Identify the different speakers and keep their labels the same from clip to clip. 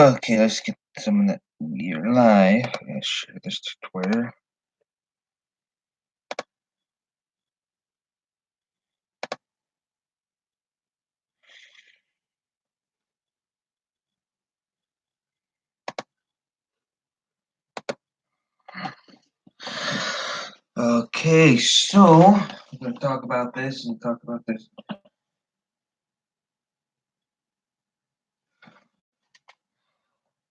Speaker 1: Okay, let's get some of that gear live. I'm gonna share this to Twitter. Okay, so we're gonna talk about this and talk about this.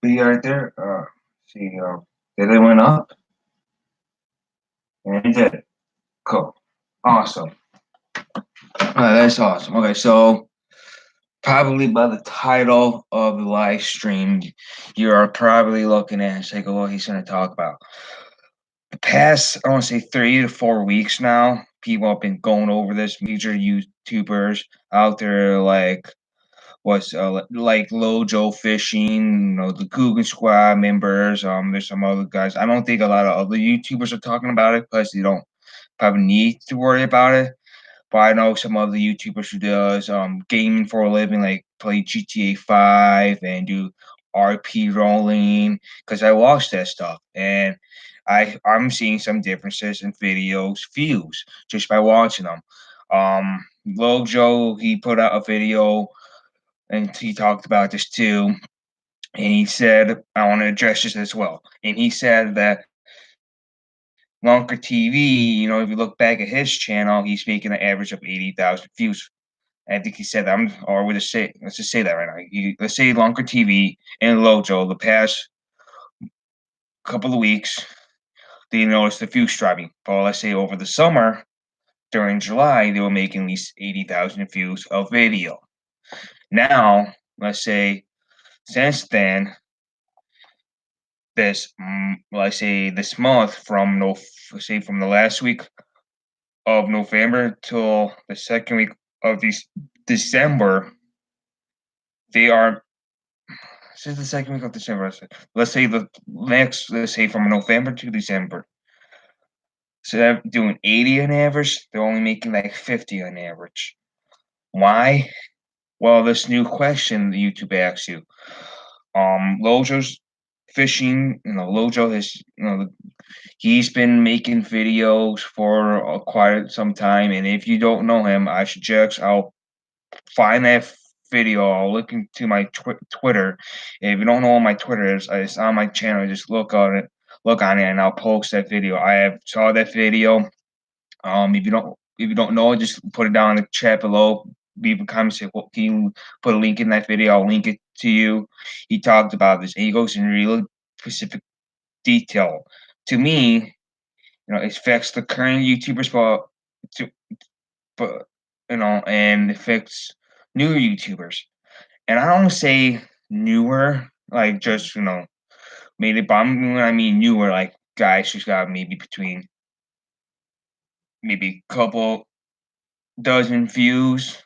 Speaker 1: Video right there. See, did it went up? And it did. Cool. Awesome. That's awesome. Okay, so probably by the title of the live stream, you are probably looking at and saying, "What he's going to talk about." The past, I want to say 3 to 4 weeks now, people have been going over this. Major YouTubers out there like like Lojo Fishing, the Coogan Squad members. There's some other guys. I don't think a lot of other YouTubers are talking about it because they don't probably need to worry about it. But I know some other YouTubers who does gaming for a living, like play GTA 5 and do RP rolling. Because I watch that stuff and I'm seeing some differences in videos views just by watching them. Lojo, he put out a video and he talked about this too. And he said, I want to address this as well. And he said that Lunker TV, if you look back at his channel, he's making an average of 80,000 views. I think he said that. Or let's just say that right now. Let's say Lunker TV and Lojo the past couple of weeks, they noticed the views dropping. But let's say over the summer, during July, they were making at least 80,000 views of video. Now, let's say since then, let's say this month from no, let's say from the last week of November till the second week of December, they are since the second week of December. Let's say let's say from November to December. So they're doing 80 on average. They're only making like 50 on average. Why? Well, this new question that YouTube asks you. Lojo's fishing. Lojo has he's been making videos for quite some time, and if you don't know him, I suggest I'll find that video. I'll look into my Twitter. If you don't know what my Twitter is, it's on my channel. Just look on it, and I'll post that video. I have saw that video. If you don't know it, just put it down in the chat below. Leave a comment, say, "Well, can you put a link in that video?" I'll link it to you. He talked about this, and he goes in really specific detail. To me, it affects the current YouTubers, to, but and affects new YouTubers. And I don't say newer, like just maybe, but when I mean newer, like guys who's got maybe between maybe a couple dozen views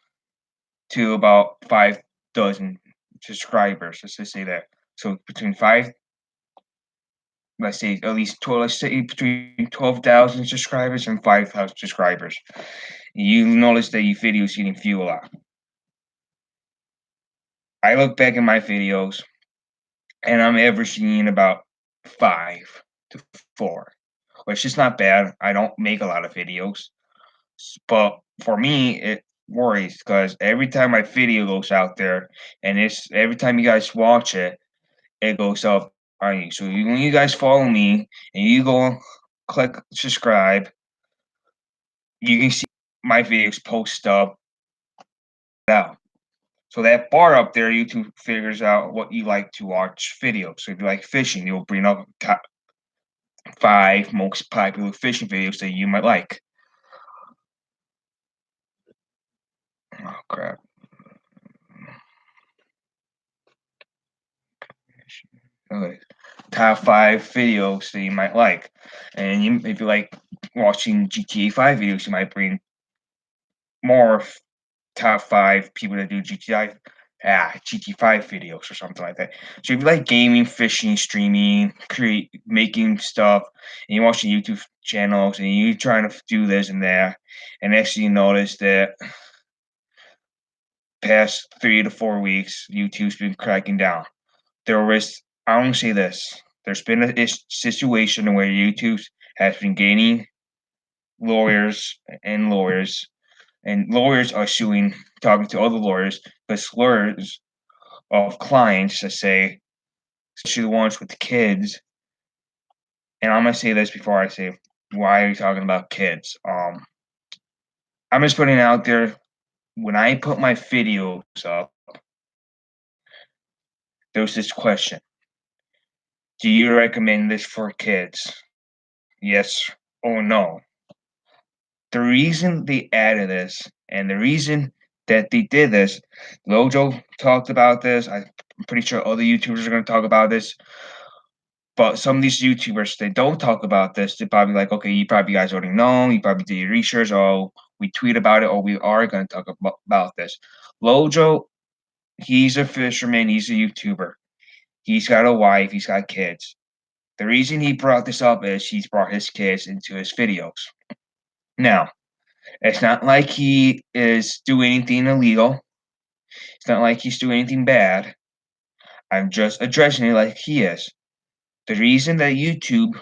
Speaker 1: to about 5 dozen subscribers. Let's just say that. So between five, let's say at least 12, let's say between 12,000 subscribers and 5,000 subscribers. You notice that your videos getting view a lot. I look back at my videos and I'm averaging about 5 to 4, which is not bad. I don't make a lot of videos, but for me, it worries because every time my video goes out there, and it's every time you guys watch it, it goes up on you. So when you guys follow me and you go click subscribe, you can see my videos post up now. So that bar up there, YouTube figures out what you like to watch videos. So if you like fishing, it'll bring up top 5 most popular fishing videos that you might like. Oh crap. Okay. Top 5 videos that you might like. And if you like watching GTA 5 videos, you might bring more top 5 people that do GT5 videos or something like that. So if you like gaming, fishing, streaming, making stuff, and you're watching YouTube channels and you're trying to do this and that, and actually you notice that past 3 to 4 weeks, YouTube's been cracking down. there was, I want to say this, there's been a situation where YouTube has been gaining lawyers and lawyers, and lawyers are suing, talking to other lawyers, because lawyers of clients that say, especially the ones with the kids, and I'm gonna say this before I say why are you talking about kids? I'm just putting it out there. When I put my videos up, there was this question: do you recommend this for kids? Yes or no? The reason they added this and the reason that they did this, Lojo talked about this. I'm pretty sure other YouTubers are going to talk about this. But some of these YouTubers, they don't talk about this. They're probably like, okay, you probably guys already know. You probably did your research. Or we tweet about it. Or we are going to talk about this. Lojo, he's a fisherman. He's a YouTuber. He's got a wife. He's got kids. The reason he brought this up is he's brought his kids into his videos. Now, it's not like he is doing anything illegal. It's not like he's doing anything bad. I'm just addressing it like he is. The reason that YouTube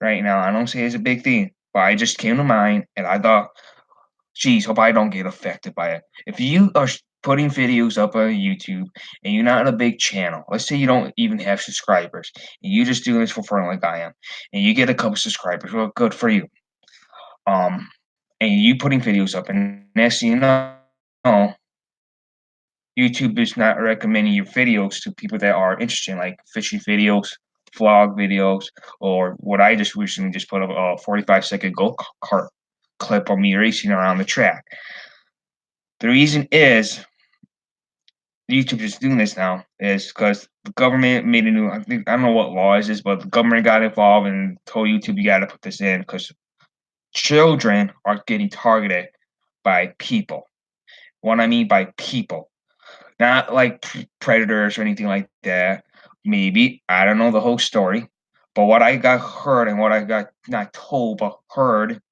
Speaker 1: right now, I don't say it's a big thing, but I just came to mind and I thought, geez, hope I don't get affected by it. If you are putting videos up on YouTube and you're not a big channel, let's say you don't even have subscribers, and you just doing this for fun like I am, and you get a couple subscribers, well, good for you. Um, and you putting videos up, and next thing you know, YouTube is not recommending your videos to people that are interested in like fishing videos, vlog videos, or what I just recently just put up a 45-second go-kart clip of me racing around the track. The reason is YouTube is doing this now is because the government made a new, I think, I don't know what law is this, but the government got involved and told YouTube you got to put this in because children are getting targeted by people. What I mean by people, not like predators or anything like that. Maybe I don't know the whole story, but what I got heard and what I got not told but heard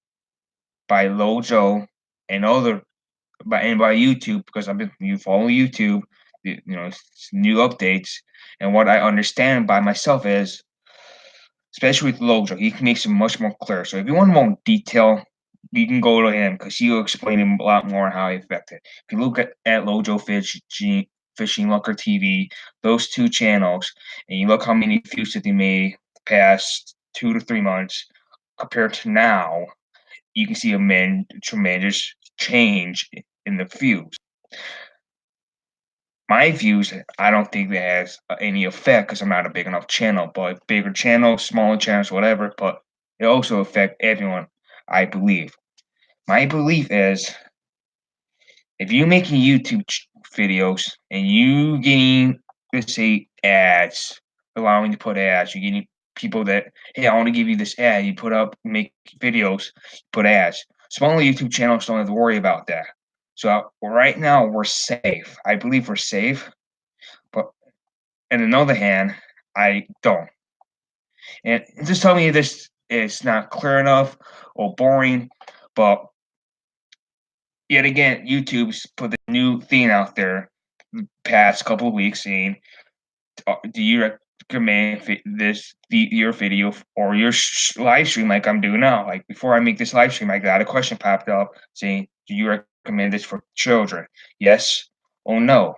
Speaker 1: by Lojo and other by YouTube because I've been you follow YouTube, new updates, and what I understand by myself is, especially with Lojo, he makes it much more clear. So if you want more detail, you can go to him because he'll explain a lot more how he affected. If you look at Lojo Fishing Lunker TV, those two channels, and you look how many views that they made the past 2 to 3 months compared to now, you can see a tremendous change in the views. My views, I don't think that has any effect because I'm not a big enough channel. But bigger channels, smaller channels, whatever. But it also affect everyone, I believe. My belief is if you making YouTube videos and you getting, let's say, ads, allowing to put ads, you're getting people that, hey, I want to give you this ad. You put up, make videos, put ads. Smaller YouTube channels don't have to worry about that. So right now we're safe. I believe we're safe. But on the other hand, I don't. And just tell me this is not clear enough or boring, but yet again, YouTube's put the new thing out there the past couple of weeks saying, do you recommend your video or your live stream like I'm doing now? Like before I make this live stream, I got a question popped up saying, do you recommend this for children? Yes or no?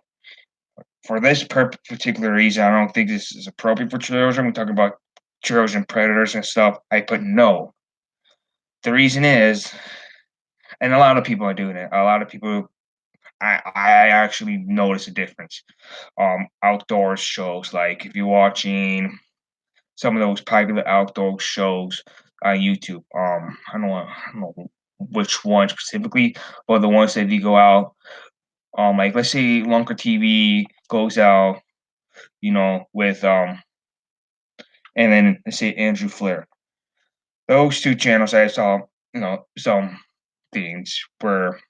Speaker 1: For this particular reason, I don't think this is appropriate for children. We're talking about children predators and stuff. I put no. The reason is, and a lot of people are doing it. A lot of people, I actually notice a difference. Outdoor shows, like if you're watching some of those popular outdoor shows on YouTube. I don't know which one specifically, but the ones that you go out. Like let's say Lunker TV goes out, with and then let's say Andrew Flair. Those two channels I saw, some things where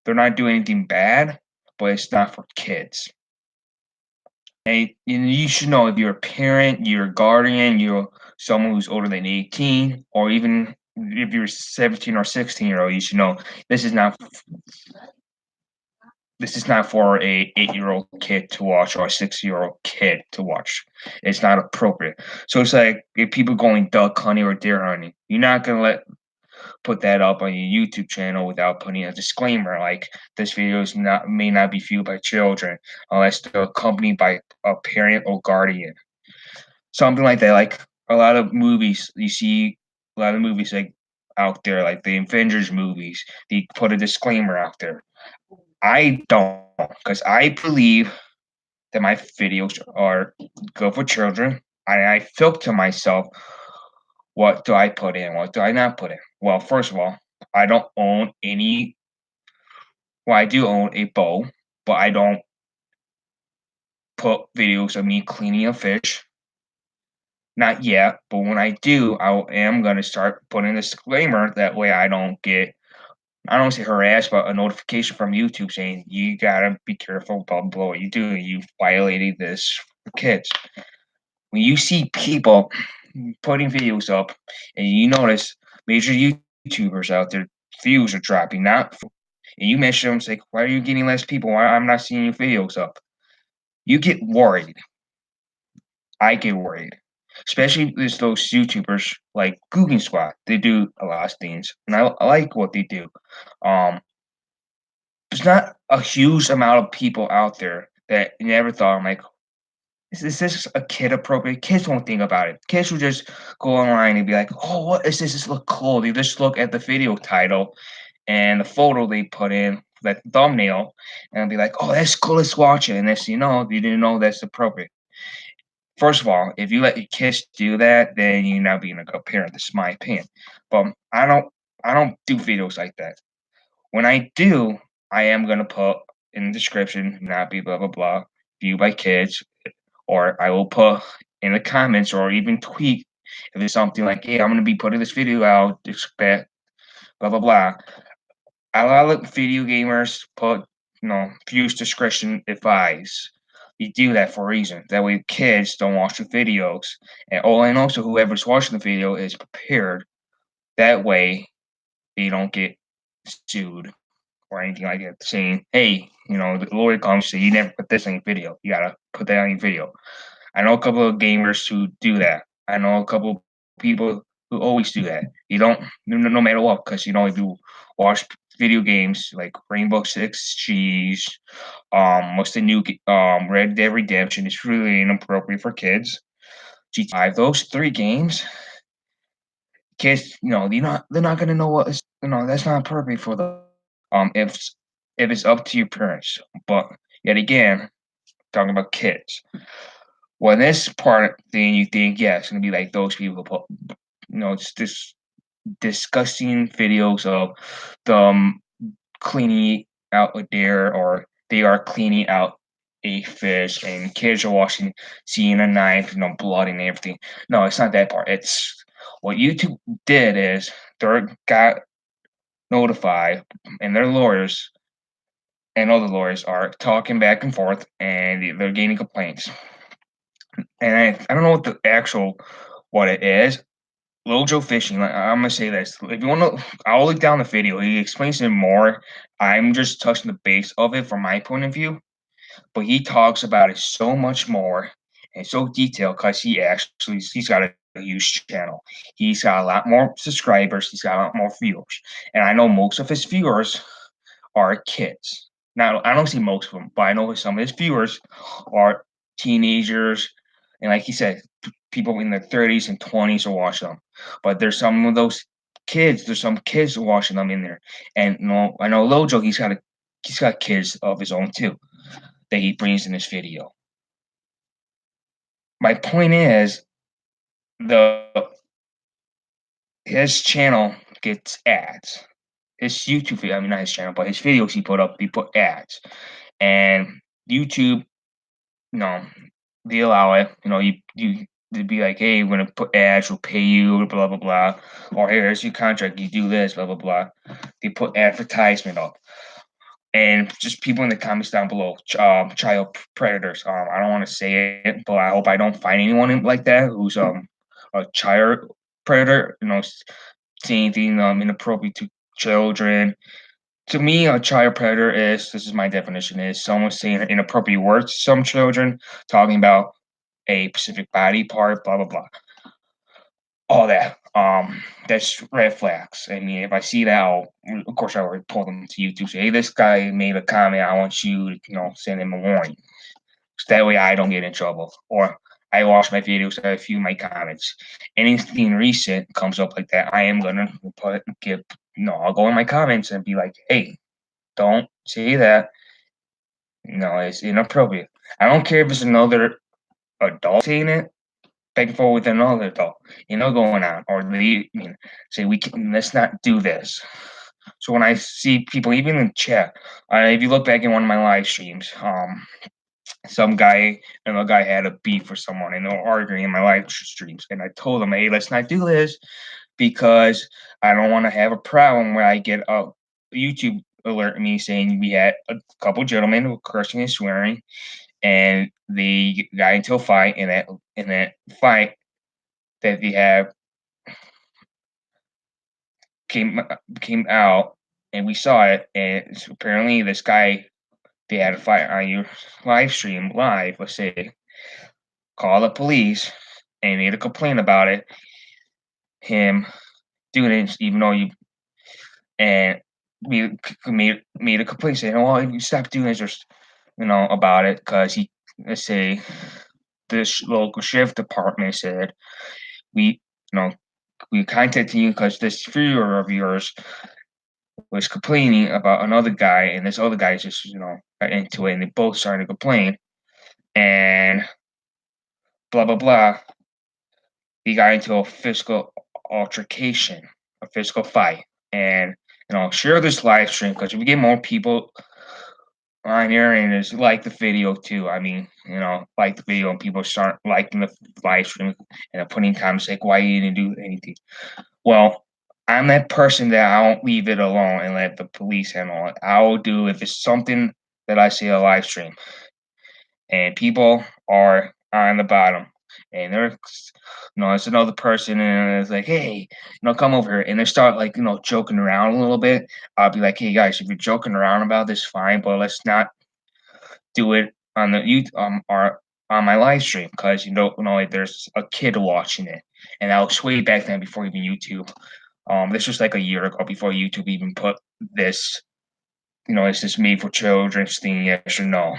Speaker 1: they're not doing anything bad, but it's not for kids. And you should know if you're a parent, you're a guardian, you're someone who's older than 18, or even if you're 17 or 16-year-old, you should know this is not this is not for a 8-year-old kid to watch or a 6-year-old kid to watch. It's not appropriate. So it's like if people going duck hunting or deer hunting, you're not gonna let put that up on your YouTube channel without putting a disclaimer like this video is not may not be viewed by children unless they're accompanied by a parent or guardian. Something like that. Like a lot of movies, you see a lot of movies like out there, like the Avengers movies, they put a disclaimer out there. I don't, because I believe that my videos are good for children. I filter myself. What do I put in? What do I not put in? Well, first of all, I don't own any. Well, I do own a bow, but I don't put videos of me cleaning a fish. Not yet, but when I do, am gonna start putting a disclaimer. That way, I don't say harassed, but a notification from YouTube saying you gotta be careful about what you do. You violated this for kids. When you see people putting videos up, and you notice major YouTubers out there views are dropping, not and you mention them, say, why are you getting less people? Why I'm not seeing your videos up? You get worried. I get worried, especially with those YouTubers like Cooking Squad. They do a lot of things, and I like what they do. Um, there's not a huge amount of people out there that never thought, I'm like, is this a kid appropriate? Kids won't think about it. Kids will just go online and be like, oh, what is this? This look cool. They just look at the video title and the photo they put in, that thumbnail, and be like, oh, that's cool. Let's watch it. And next thing you know, you didn't know that's appropriate. First of all, if you let your kids do that, then you're not being a good parent. That's my opinion. But I don't do videos like that. When I do, I am gonna put in the description, not be blah blah blah, viewed by kids, or I will put in the comments or even tweet if it's something like, hey, I'm gonna be putting this video out, expect blah blah blah. A lot of video gamers put, views discretion advised. You do that for a reason. That way kids don't watch the videos. And also whoever's watching the video is prepared. That way they don't get sued or anything like that, saying, hey, the lawyer comes say you never put this on your video. You gotta put that on your video. I know a couple of gamers who do that. I know a couple of people who always do that. You don't, no matter what, because if you watch video games like Rainbow Six Siege, what's the new Red Dead Redemption? It's really inappropriate for kids. GTA, those three games, kids, they're not gonna know what is, that's not appropriate for them. If it's up to your parents, but yet again, talking about kids. Well, this part, then you think, yeah, it's gonna be like those people who put, it's this disgusting videos of them cleaning out a deer or they are cleaning out a fish and kids are watching, seeing a knife, blood and everything. No, it's not that part. It's what YouTube did is they got notified and their lawyers and other lawyers are talking back and forth and they're getting complaints. And I don't know what the actual what it is. Lojo Fishing, like, I'm gonna say this. If you want to, I'll look down the video. He explains it more. I'm just touching the base of it from my point of view, but he talks about it so much more and so detailed because he's got a huge channel. He's got a lot more subscribers. He's got a lot more viewers, and I know most of his viewers are kids. Now I don't see most of them, but I know some of his viewers are teenagers, and like he said, people in their 30s and 20s are watching them. But there's some of those kids. There's some kids watching them in there, and I know Lojo. He's got kids of his own too that he brings in this video. My point is the his channel gets ads. His YouTube video, I mean not his channel, but his videos he put ads. And YouTube, you know, they allow it. You they'd be like, hey, we're gonna put ads, we'll pay you, blah blah blah. Or here's your contract, you do this, blah blah blah. They put advertisement up. And just people in the comments down below, child predators. I don't want to say it, but I hope I don't find anyone like that who's a child predator. Saying anything inappropriate to children. To me, a child predator is this is my definition is someone saying inappropriate words to some children, talking about a specific body part, blah blah blah, all that. That's red flags. I mean, if I see that, of course, I would pull them to YouTube. Say, hey, this guy made a comment. I want you to, send him a warning. So that way, I don't get in trouble. Or I watch my videos. I view my comments. Anything recent comes up like that, I am gonna I'll go in my comments and be like, hey, don't say that. No, it's inappropriate. I don't care if it's another adult saying it, back and forth with another adult, going on, or say let's not do this. So when I see people, even in chat, if you look back in one of my live streams, some guy and a guy had a beef for someone, and they were arguing in my live streams, and I told them, hey, let's not do this because I don't want to have a problem where I get a YouTube alert me saying we had a couple gentlemen who were cursing and swearing, and they got into a fight. In that fight that they have came out, and we saw it. And apparently, this guy they had a fight on your live stream live. Let's say call the police and made a complaint about it. Him doing it, even though you and we made a complaint saying, "Oh, you stop doing this," or about it because he let's say this local sheriff department said we you know we contacted you because this viewer of yours was complaining about another guy, and this other guy just got into it, and they both started to complain, and blah blah blah. He got into a physical altercation, a physical fight, and share this live stream because if we get more people on here and just like the video too. I mean, like the video and people start liking the live stream and putting comments like, "Why you didn't do anything?" Well, I'm that person that I won't leave it alone and let the police handle it. I will do if it's something that I see a live stream and people are on the bottom and they're it's another person and it's like, hey, come over here and they start like, joking around a little bit. I'll be like, hey guys, if you're joking around about this, fine, but let's not do it on the you or on my live stream because you don't know like, there's a kid watching it. And that was way back then before even YouTube. This was like a year ago before YouTube even put this, it's just made for children's thing, yes or no.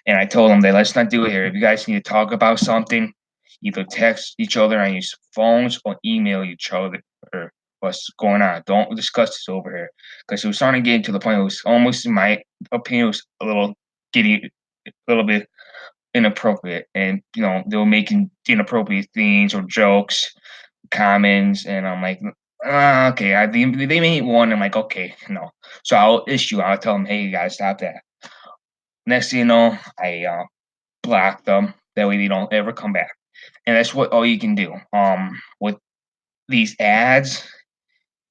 Speaker 1: And I told them that let's not do it here. If you guys need to talk about something, either text each other on your phones or email each other or what's going on. Don't discuss this over here because it was starting to get to the point. It was almost, in my opinion, it was getting a little bit inappropriate, and they were making inappropriate things or jokes, comments, and I'm like, okay. They made one. I'm like, okay, no. So I'll tell them, hey, you guys, stop that. Next thing you know, I block them. That way they don't ever come back. And that's what all you can do. With these ads,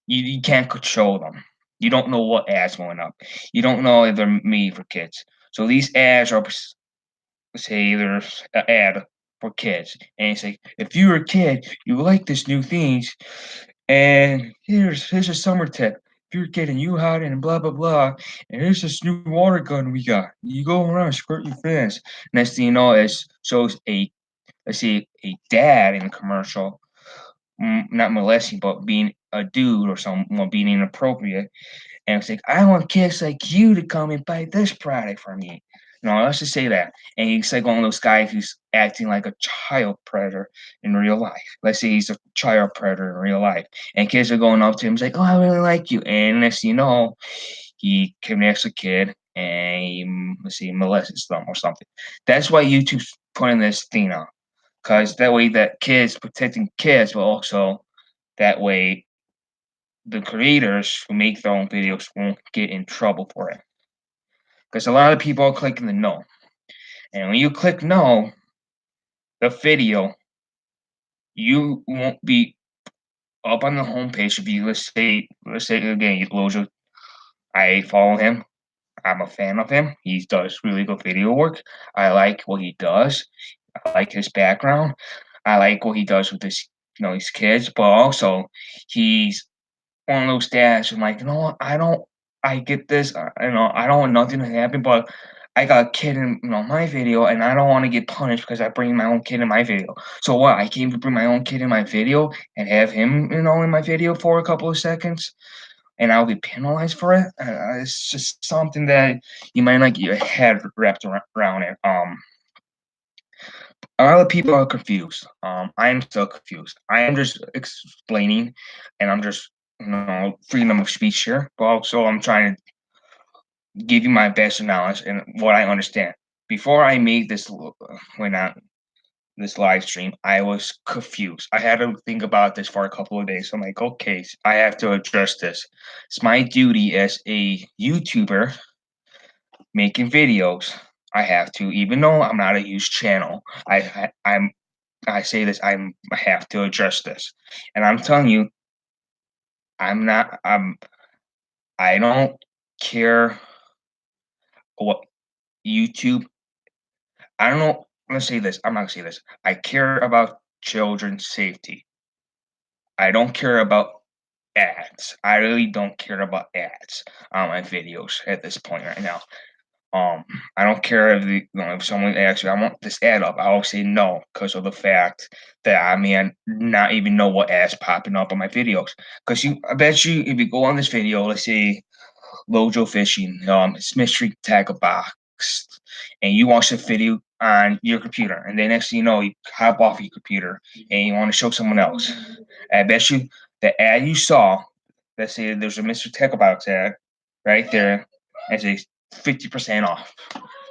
Speaker 1: you can't control them. You don't know what ads going up. You don't know if they're made for kids. So these ads are say there's an ad for kids, and it's like if you're a kid, you like this new things, and here's a summer tip. If you're a kid and you hide and blah blah blah, and here's this new water gun we got. You go around and squirt your fans. Next thing you know, it shows a let's say a dad in a commercial, not molesting, but being a dude or someone being inappropriate. And it's like, I want kids like you to come and buy this product from me. No, let's just say that. And he's like one of those guys who's acting like a child predator in real life. Let's say he's a child predator in real life. And kids are going up to him, he's like, oh, I really like you. And next you know, he connects a kid and let's see, molests them or something. That's why YouTube's putting this thing on. Because that way that kids protecting kids, but also that way the creators who make their own videos won't get in trouble for it. Because a lot of people are clicking the no. And when you click no, the video, you won't be up on the homepage if you let's say again, Lojo, I follow him. I'm a fan of him. He does really good video work. I like what he does. I like his background. I like what he does with his kids, but also he's one of those dads who like, I get this, I don't want nothing to happen, but I got a kid in, my video, and I don't want to get punished because I bring my own kid in my video. So what? I came to bring my own kid in my video and have him, in my video for a couple of seconds, and I'll be penalized for it. It's just something that you might not get your head wrapped around it. A lot of people are confused. I am still confused. I am just explaining, and I'm just, freedom of speech here, but also I'm trying to give you my best knowledge and what I understand. Before I made when I this live stream, I was confused. I had to think about this for a couple of days. I'm like, okay, I have to address this. It's my duty as a YouTuber making videos. I have to, even though I'm not a huge channel. I say this. I have to address this, and I'm telling you, I'm not. I don't care what YouTube. I don't know. I'm gonna say this. I'm not gonna say this. I care about children's safety. I don't care about ads. I really don't care about ads on my videos at this point right now. Um, I don't care if someone asks me, I want this ad up. I'll say no because of the fact that I may not even know what ads popping up on my videos. Because I bet you, if you go on this video, let's say Lojo Fishing, it's mystery tag box, and you watch the video on your computer, and then next thing you know, you hop off your computer and you want to show someone else. I bet you the ad you saw, let's say there's a Mr. Tech Box ad right there, and says 50% off.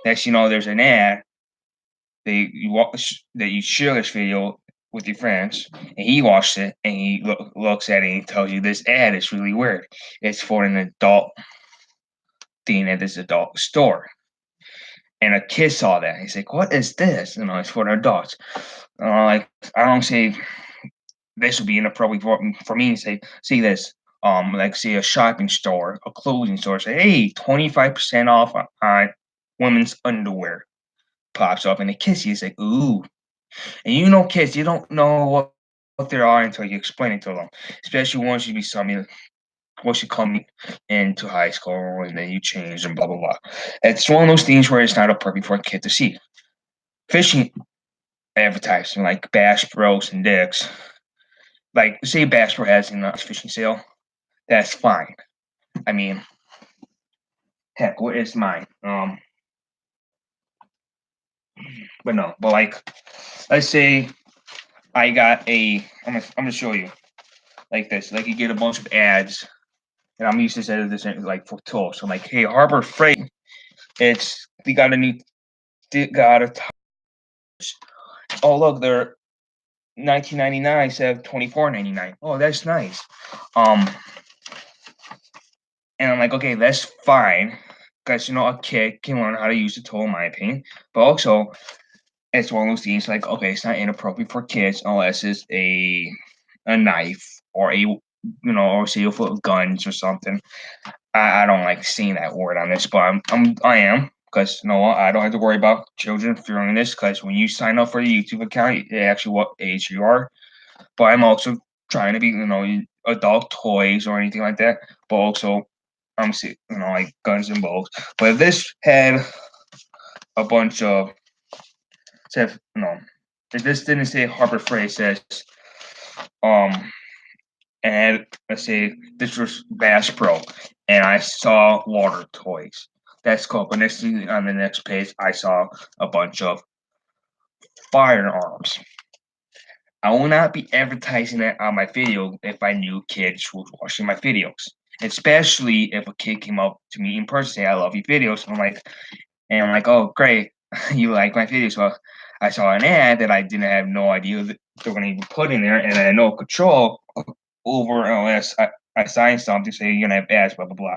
Speaker 1: Next, there's an ad that you share this video with your friends, and he watched it and he looks at it and he tells you this ad is really weird. It's for an adult thing at this adult store. And a kid saw that. He's like, "What is this?" It's for the adults. Like I don't say this would be inappropriate for me to say, see this. Like say a shopping store, a clothing store, say, "Hey, 25% off on women's underwear." Pops up, and the kid sees like, "Ooh," and kids, you don't know what they are until you explain it to them. Especially once you come into high school and then you change and blah blah blah. It's one of those things where it's not appropriate for a kid to see. Fishing advertising like Bass Bros and Dicks, like say Bass Pro has a fishing sale, that's fine. I mean, heck, what is mine? But no, but like, let's say I got I'm gonna show you like this. Like you get a bunch of ads, and I'm used to say this like for tools. So I'm like, hey, Harbor Freight, they got a new, they got a. Oh look, they're 19.99 instead of 24.99. Oh, that's nice. Um, and I'm like, okay, that's fine, because a kid can learn how to use the tool, in my opinion. But also, it's one of those things like, okay, it's not inappropriate for kids unless it's a knife or or say for guns or something. I don't like seeing that word on this, but I am, because I don't have to worry about children fearing this, because when you sign up for the YouTube account, it actually what age you are. But I'm also trying to be, adult toys or anything like that. But also, I'm see, like guns and balls. But if this had a bunch of, said, if this didn't say Harbor Freight, says, um, and let's say this was Bass Pro, and I saw water toys. That's cool. But next thing on the next page, I saw a bunch of firearms. I will not be advertising that on my video if I knew kids were watching my videos. Especially if a kid came up to me in person, say, "I love your videos." And I'm like, "Oh, great, you like my videos." Well, I saw an ad that I didn't have no idea that they're going to even put in there, and I had no control over unless I signed something saying you're gonna have ads, blah blah blah.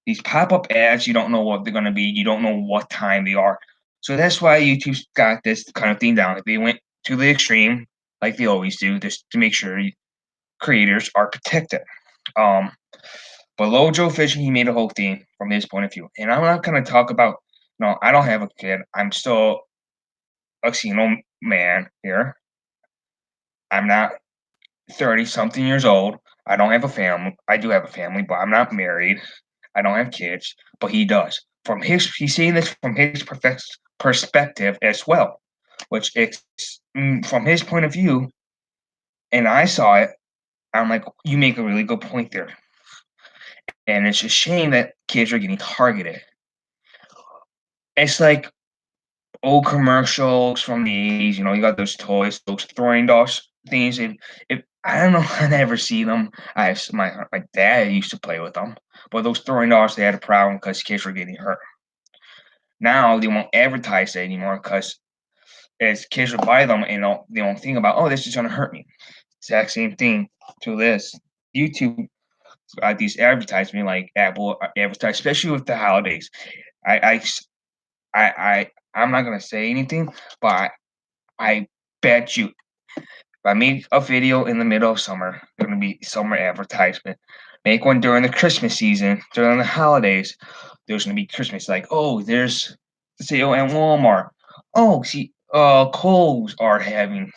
Speaker 1: These pop-up ads, you don't know what they're gonna be, you don't know what time they are. So that's why YouTube's got this kind of thing down. They went to the extreme, like they always do, just to make sure creators are protected. Um, but Lojo Fishing, he made a whole thing from his point of view, and I'm not gonna talk about. No, I don't have a kid. I'm still a single man here. I'm not 30 something years old. I don't have a family. I do have a family, but I'm not married. I don't have kids, but he does. He's seeing this from his perspective as well, which is from his point of view. And I saw it. I'm like, you make a really good point there, and it's a shame that kids are getting targeted. It's like old commercials from the 80s. You got those toys, those throwing dolls things. And if I don't know, I never see them. My dad used to play with them, but those throwing dolls, they had a problem because kids were getting hurt. Now they won't advertise it anymore because as kids will buy them and they don't think about, oh, this is gonna hurt me. Exact same thing to this. YouTube these advertisements like Apple advertise, especially with the holidays. I I s- I'm not gonna say anything, but I bet you if I make a video in the middle of summer, it's gonna be summer advertisement. Make one during the Christmas season, during the holidays. There's gonna be Christmas, like, oh, there's the sale at Walmart. Oh, see, Kohl's are having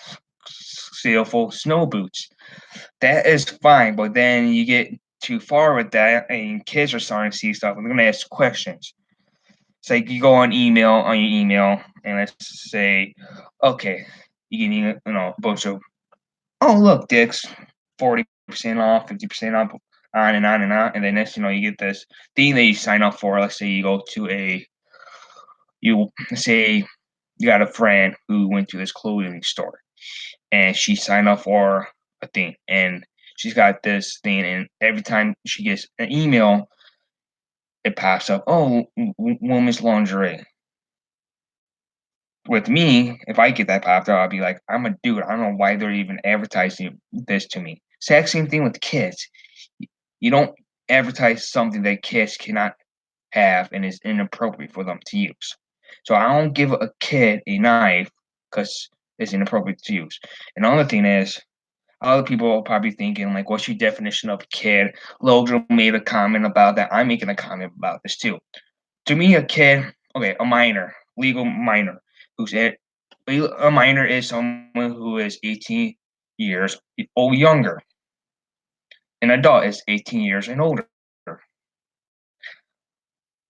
Speaker 1: sale for snow boots. That is fine, but then you get too far with that, and kids are starting to see stuff, and they're gonna ask questions. It's like you go on your email, and let's say, okay, you can a bunch of, oh look, Dick's 40% off, 50% off, on and on and on, and then next you get this thing that you sign up for. Let's say you go to you say you got a friend who went to this clothing store, and she signed up for a thing, and she's got this thing, and every time she gets an email, it pops up, oh, women's lingerie. With me, if I get that popped up, I'll be like, I'm a dude. I don't know why they're even advertising this to me. Exact same thing with kids. You don't advertise something that kids cannot have and is inappropriate for them to use. So I don't give a kid a knife because it's inappropriate to use. And the other thing is, other people are probably thinking, like, what's your definition of a kid? Logan made a comment about that. I'm making a comment about this too. To me, a kid, okay, a minor, legal minor, who's at a minor is someone who is 18 years or younger. An adult is 18 years and older.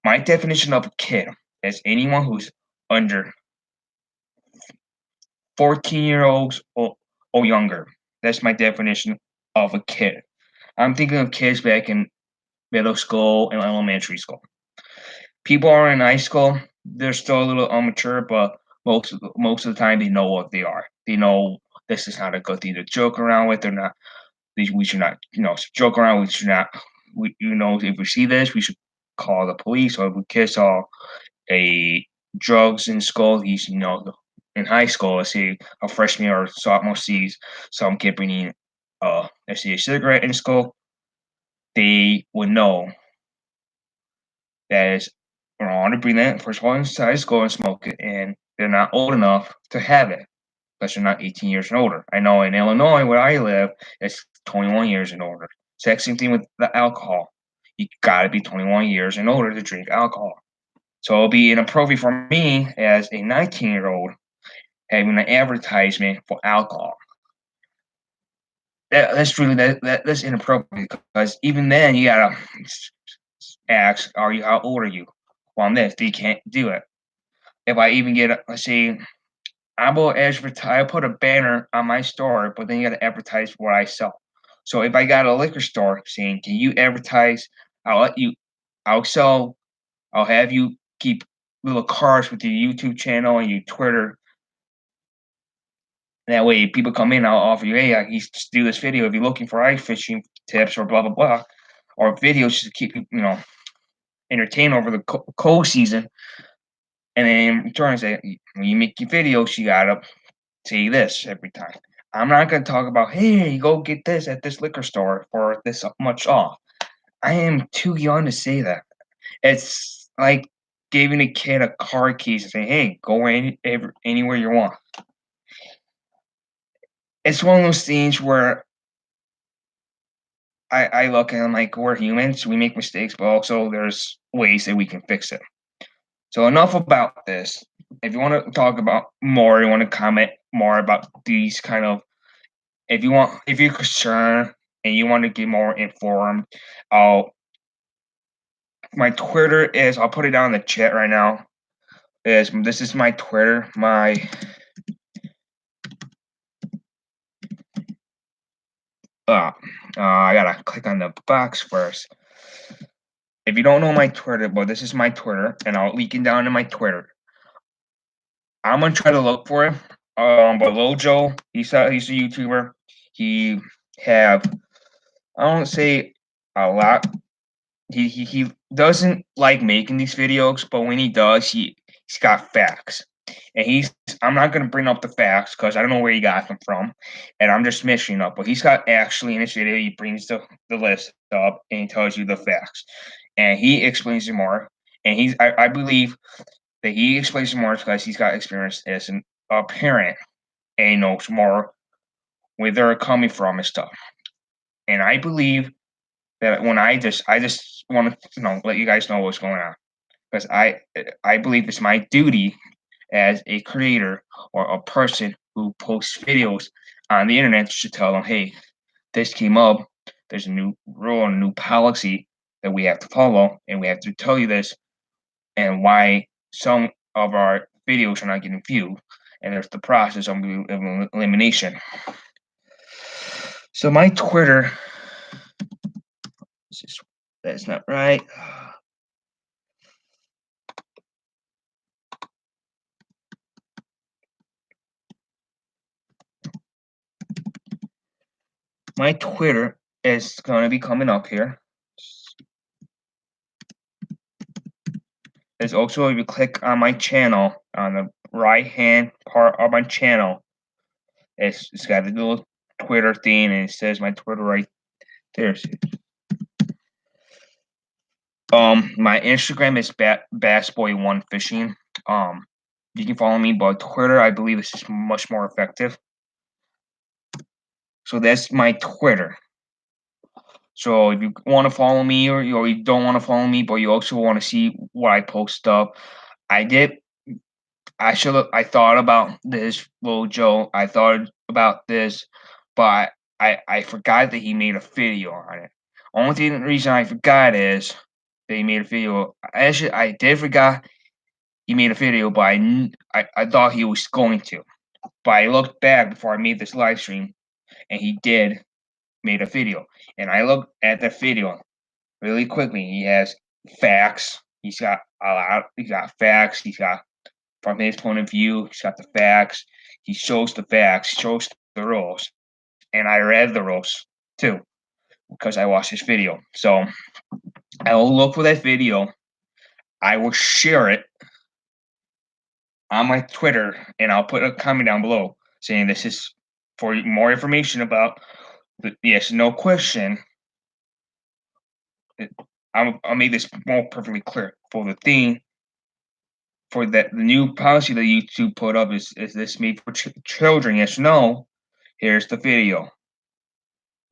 Speaker 1: My definition of a kid is anyone who's under 14-year-olds or younger. That's my definition of a kid. I'm thinking of kids back in middle school and elementary school. People are in high school, they're still a little immature, but most of the time they know what they are. They know this is not a good thing to joke around with. They're not. We should not, joke around. We should not. If we see this, we should call the police. Or if we kids saw a drugs in school, in high school, let's say a freshman or sophomore sees some kid bringing, let's say a cigarette in school, they would know that it's wrong to bring that first of all inside school and smoke it, and they're not old enough to have it because they're not 18 years and older. I know in Illinois where I live, it's 21 years and older. Same thing with the alcohol. You got to be 21 years and older to drink alcohol. So it'll be inappropriate for me as a 19-year-old having an advertisement for alcohol. That's inappropriate because even then you gotta ask, how old are you? Well, I'm this. You can't do it. If I even get, let's say, I will advertise. I put a banner on my store, but then you got to advertise what I sell. So if I got a liquor store saying, "Can you advertise?" I'll let you. I'll sell. I'll have you keep little cards with your YouTube channel and your Twitter. That way, people come in. I'll offer you, hey, I used to do this video if you're looking for ice fishing tips or blah blah blah, or videos to keep you entertained over the cold season. And then in return, say when you make your videos, you gotta say this every time. I'm not gonna talk about, hey, go get this at this liquor store for this much off. I am too young to say that. It's like giving a kid a car keys and saying, hey, go anywhere you want. It's one of those things where I look and I'm like, we're humans, we make mistakes, but also there's ways that we can fix it. So enough about this. If you want to talk about more, you want to comment more about these kind of, if you're concerned and you want to get more informed, I'll my Twitter is I'll put it down in the chat right now. This is my Twitter. I gotta click on the box first. If you don't know my Twitter, but this is my Twitter, and I'll link it down to my Twitter. I'm gonna try to look for it. But Lil Joe, he's a YouTuber. He have I don't say a lot. He doesn't like making these videos, but when he does, he's got facts. And I'm not gonna bring up the facts because I don't know where he got them from, and I'm just mixing up. But he's got actually in this video, he brings the list up and he tells you the facts, and he explains it more. And I believe that he explains it more because he's got experience as a parent and he knows more where they're coming from and stuff. And I believe that when I just want to let you guys know what's going on because I believe it's my duty as a creator or a person who posts videos on the internet to tell them, hey, this came up. There's a new rule and a new policy that we have to follow, and we have to tell you this and why some of our videos are not getting viewed. And there's the process of elimination. So my Twitter, that's not right. My Twitter is going to be coming up here. There's also, if you click on my channel, on the right hand part of my channel, it's got the little Twitter thing, and it says my Twitter right there. My Instagram is bassboy1fishing. You can follow me, but Twitter, I believe, is just much more effective. So that's my Twitter. So if you want to follow me or you don't want to follow me, but you also want to see what I post up, I did. I thought about this, Lil Joe. I thought about this, but I forgot that he made a video on it. Reason I forgot is that he made a video. Actually, I did forgot he made a video, but I thought he was going to. But I looked back before I made this live stream, and he did made a video. And I looked at the video really quickly. He has facts. He's got a lot. He's got facts. He's got from his point of view. He's got the facts. He shows the facts. Shows the rules. And I read the rules too because I watched his video. So I will look for that video. I will share it on my Twitter, and I'll put a comment down below saying this is for more information about the yes no question. I'll make this more perfectly clear. For the thing, for that, the new policy that YouTube put up is this made for children? Yes, no. Here's the video.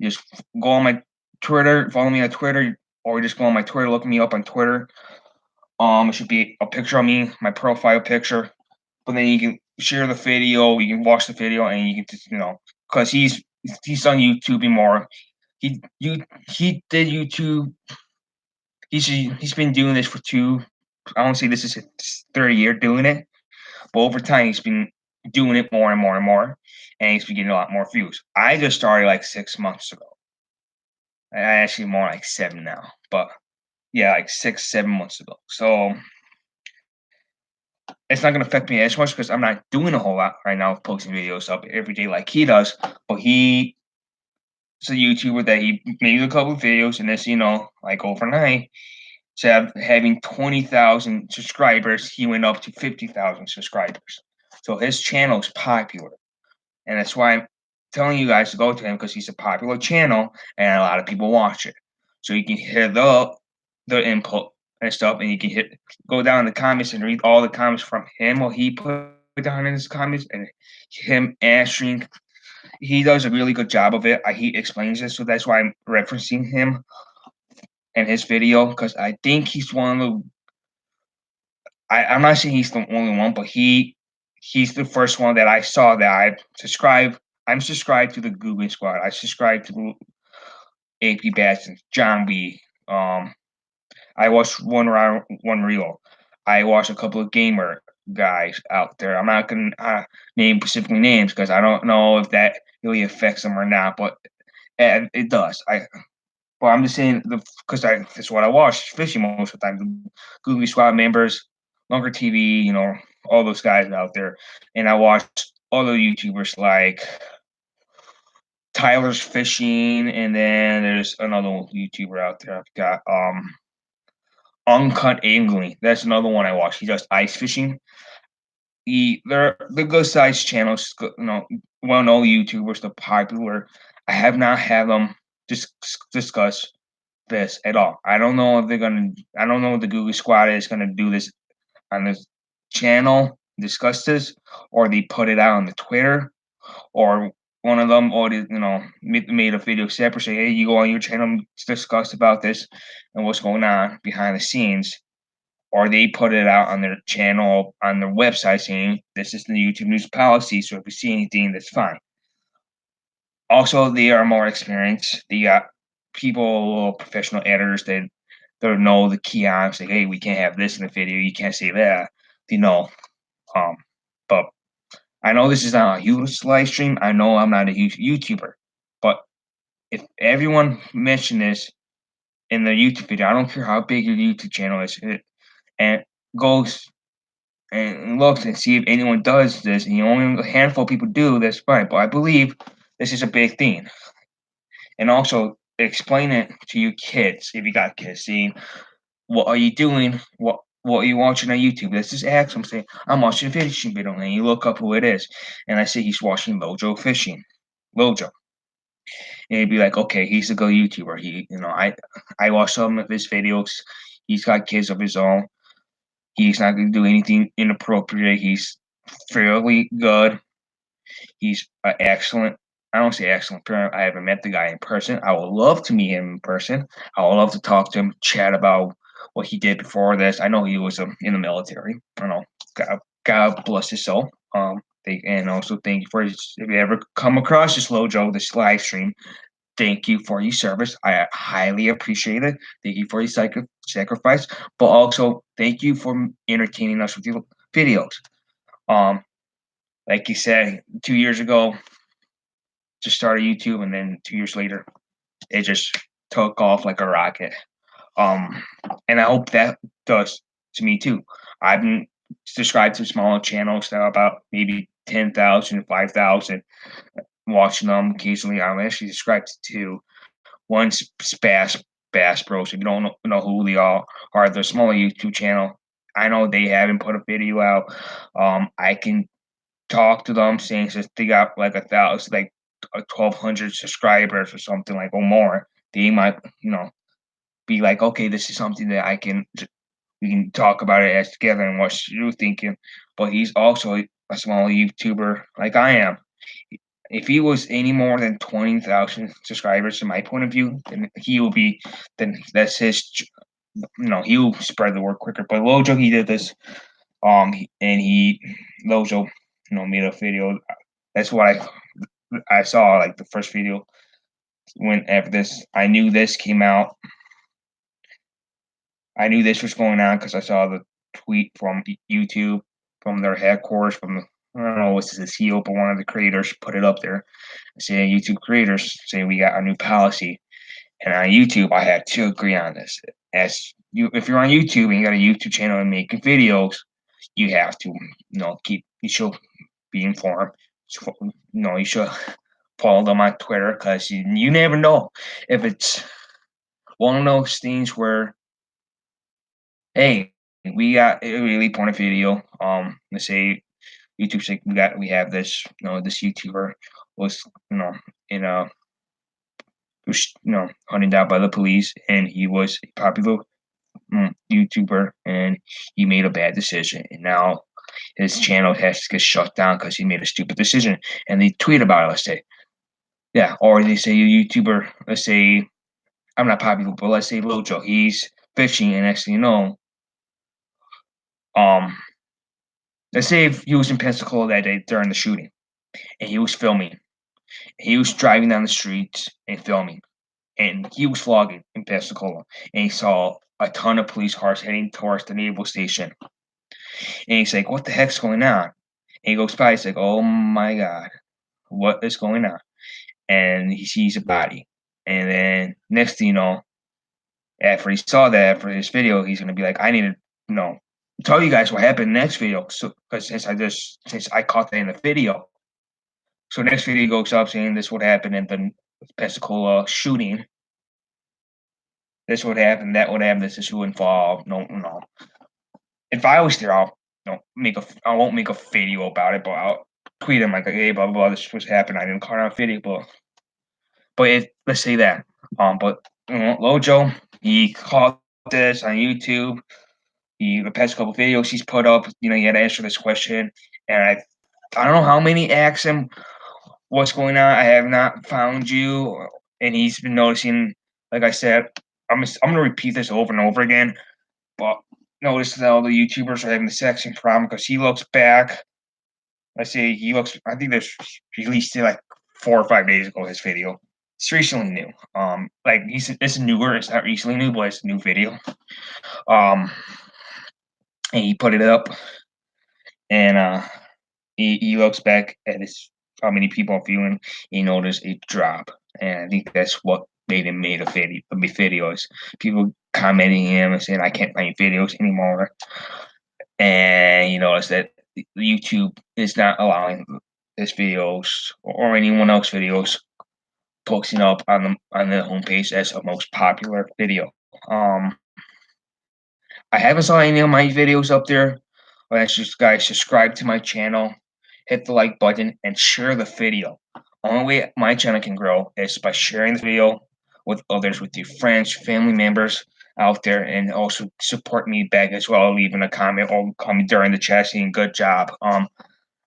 Speaker 1: Just go on my Twitter, follow me on Twitter, or just go on my Twitter, look me up on Twitter. It should be a picture of me, my profile picture. But then you can share the video, you can watch the video, and you can just because he's on YouTube more. He did YouTube. He's been doing this for I don't say this is his third year doing it, but over time he's been doing it more and more and more, and he's been getting a lot more views. I just started like 6 months ago. Actually, more like 7 now, but yeah, like 6, 7 months ago. So it's not gonna affect me as much because I'm not doing a whole lot right now, posting videos up every day like he does. But he's a YouTuber that he made a couple of videos, and this, like overnight, instead of having 20,000 subscribers, he went up to 50,000 subscribers. So his channel is popular, and that's why I'm telling you guys to go to him because he's a popular channel and a lot of people watch it. So you can hear the input and stuff, and you can go down in the comments and read all the comments from him or he put down in his comments and him answering. He does a really good job of it. He explains it, so that's why I'm referencing him in his video because I think he's one of the. I'm not saying he's the only one, but he's the first one that I saw that I subscribe. I'm subscribed to the Google Squad. I subscribe to AP Batson, John B. I watched one reel. I watched a couple of gamer guys out there. I'm not gonna name specifically names because I don't know if that really affects them or not, but it does. Well, I'm just saying because that's what I watch fishing most of the time. The Googly Squad members, Longer TV, all those guys out there, and I watch other YouTubers like Tyler's Fishing, and then there's another YouTuber out there. I've got Uncut Angling. That's another one I watch. He does ice fishing. They're the good sized channels, well known YouTubers, the popular. I have not had them discuss this at all. I don't know if they're gonna. I don't know if the Google Squad is gonna do this on this channel, discuss this, or they put it out on the Twitter, or one of them already, made a video separate. Say, hey, you go on your channel, discuss about this and what's going on behind the scenes, or they put it out on their channel on their website saying this is the YouTube news policy. So if you see anything, that's fine. Also, they are more experienced. They got people, professional editors that know the key on. Say, hey, we can't have this in the video. You can't say that. You know, um, but I know this is not a huge live stream. I know I'm not a huge YouTuber, but if everyone mentioned this in the YouTube video, I don't care how big your YouTube channel is, and goes and looks and see if anyone does this, and only a handful of people do, that's fine. But I believe this is a big thing. And also explain it to your kids if you got kids, seeing what are you doing, what are you watching on YouTube? Let's just ask them, say, I'm watching a fishing video, and you look up who it is, and I say he's watching Lojo Fishing. Lojo. And he'd be like, okay, he's a good YouTuber. I watch some of his videos. He's got kids of his own. He's not going to do anything inappropriate. He's fairly good. He's an excellent. I don't say excellent parent. I haven't met the guy in person. I would love to meet him in person. I would love to talk to him, chat about what he did before this. I know he was in the military. I don't know. God bless his soul. And also thank you for his, if you ever come across this Lojo, this live stream. Thank you for your service. I highly appreciate it. Thank you for your sacrifice, but also thank you for entertaining us with your videos. Um, like you said, 2 years ago, just started YouTube, and then 2 years later, it just took off like a rocket. Um, and I hope that does to me too. I've been subscribed to smaller channels that are about maybe 10,000, 5,000. Watching them occasionally. I'm actually subscribed to one's Bass Bros. If you don't know who they are the smaller YouTube channel. I know they haven't put a video out. I can talk to them saying since they got like 1,000, like 1,200 subscribers or something like or more. They might, be like, okay, this is something that we can talk about it as together and what you're thinking. But he's also a small YouTuber like I am. If he was any more than 20,000 subscribers, in my point of view, then he will be. Then that's his. He'll spread the word quicker. But Lojo, he did this. And Lojo, made a video. That's what I saw. Like the first video when after this, I knew this came out. I knew this was going on because I saw the tweet from YouTube, from their headquarters, from the, I don't know what's the CEO, but one of the creators put it up there, saying YouTube creators saying we got a new policy. And on YouTube, I had to agree on this. If you're on YouTube and you got a YouTube channel and making videos, you have to, you should be informed. You should follow them on Twitter because you never know if it's one of those things where, hey, we got a really point of video. Let's say YouTube say we have this, this YouTuber was, in a was, hunted down by the police, and he was a popular YouTuber, and he made a bad decision, and now his channel has to get shut down because he made a stupid decision, and they tweet about it. Let's say, yeah, or they say a YouTuber. Let's say I'm not popular, but let's say Lojo, he's fishing, and next thing you know, um, let's say if he was in Pensacola that day during the shooting, and he was filming, he was driving down the streets and filming, and he was vlogging in Pensacola, and he saw a ton of police cars heading towards the naval station. And he's like, "What the heck's going on?" And he goes by. He's like, "Oh my god, what is going on?" And he sees a body. And then next thing you know, after he saw that, after this video, he's gonna be like, "I need to, you know, tell you guys what happened next video." So, because since I caught that in the video, so next video goes up saying this would happen in the Pensacola shooting. This would happen, that would happen. This is who involved. No, no. If I was there, I won't make a video about it, but I'll tweet him like, "Hey, blah blah blah. This was happening. I didn't caught on video, but let's say that. But Lojo, he caught this on YouTube. The past couple videos he's put up, he had to answer this question, and I don't know how many asked him what's going on. I have not found you, and he's been noticing. Like I said, I'm gonna repeat this over and over again, but notice that all the YouTubers are having the exact same problem because he looks back. Let's say he looks. I think this released like 4 or 5 days ago. His video. It's recently new. Like it's newer. It's not recently new, but it's a new video. Um, and he put it up, and he looks back at his how many people are viewing. He noticed a drop, and I think that's what made him made a video. Videos, people commenting him and saying I can't find videos anymore, and you notice that YouTube is not allowing his videos or anyone else videos posting up on the homepage as a most popular video. I haven't saw any of my videos up there. But that's just guys subscribe to my channel, hit the like button, and share the video. Only way my channel can grow is by sharing the video with others, with your friends, family members out there, and also support me back as well, leaving a comment or comment during the chat saying good job.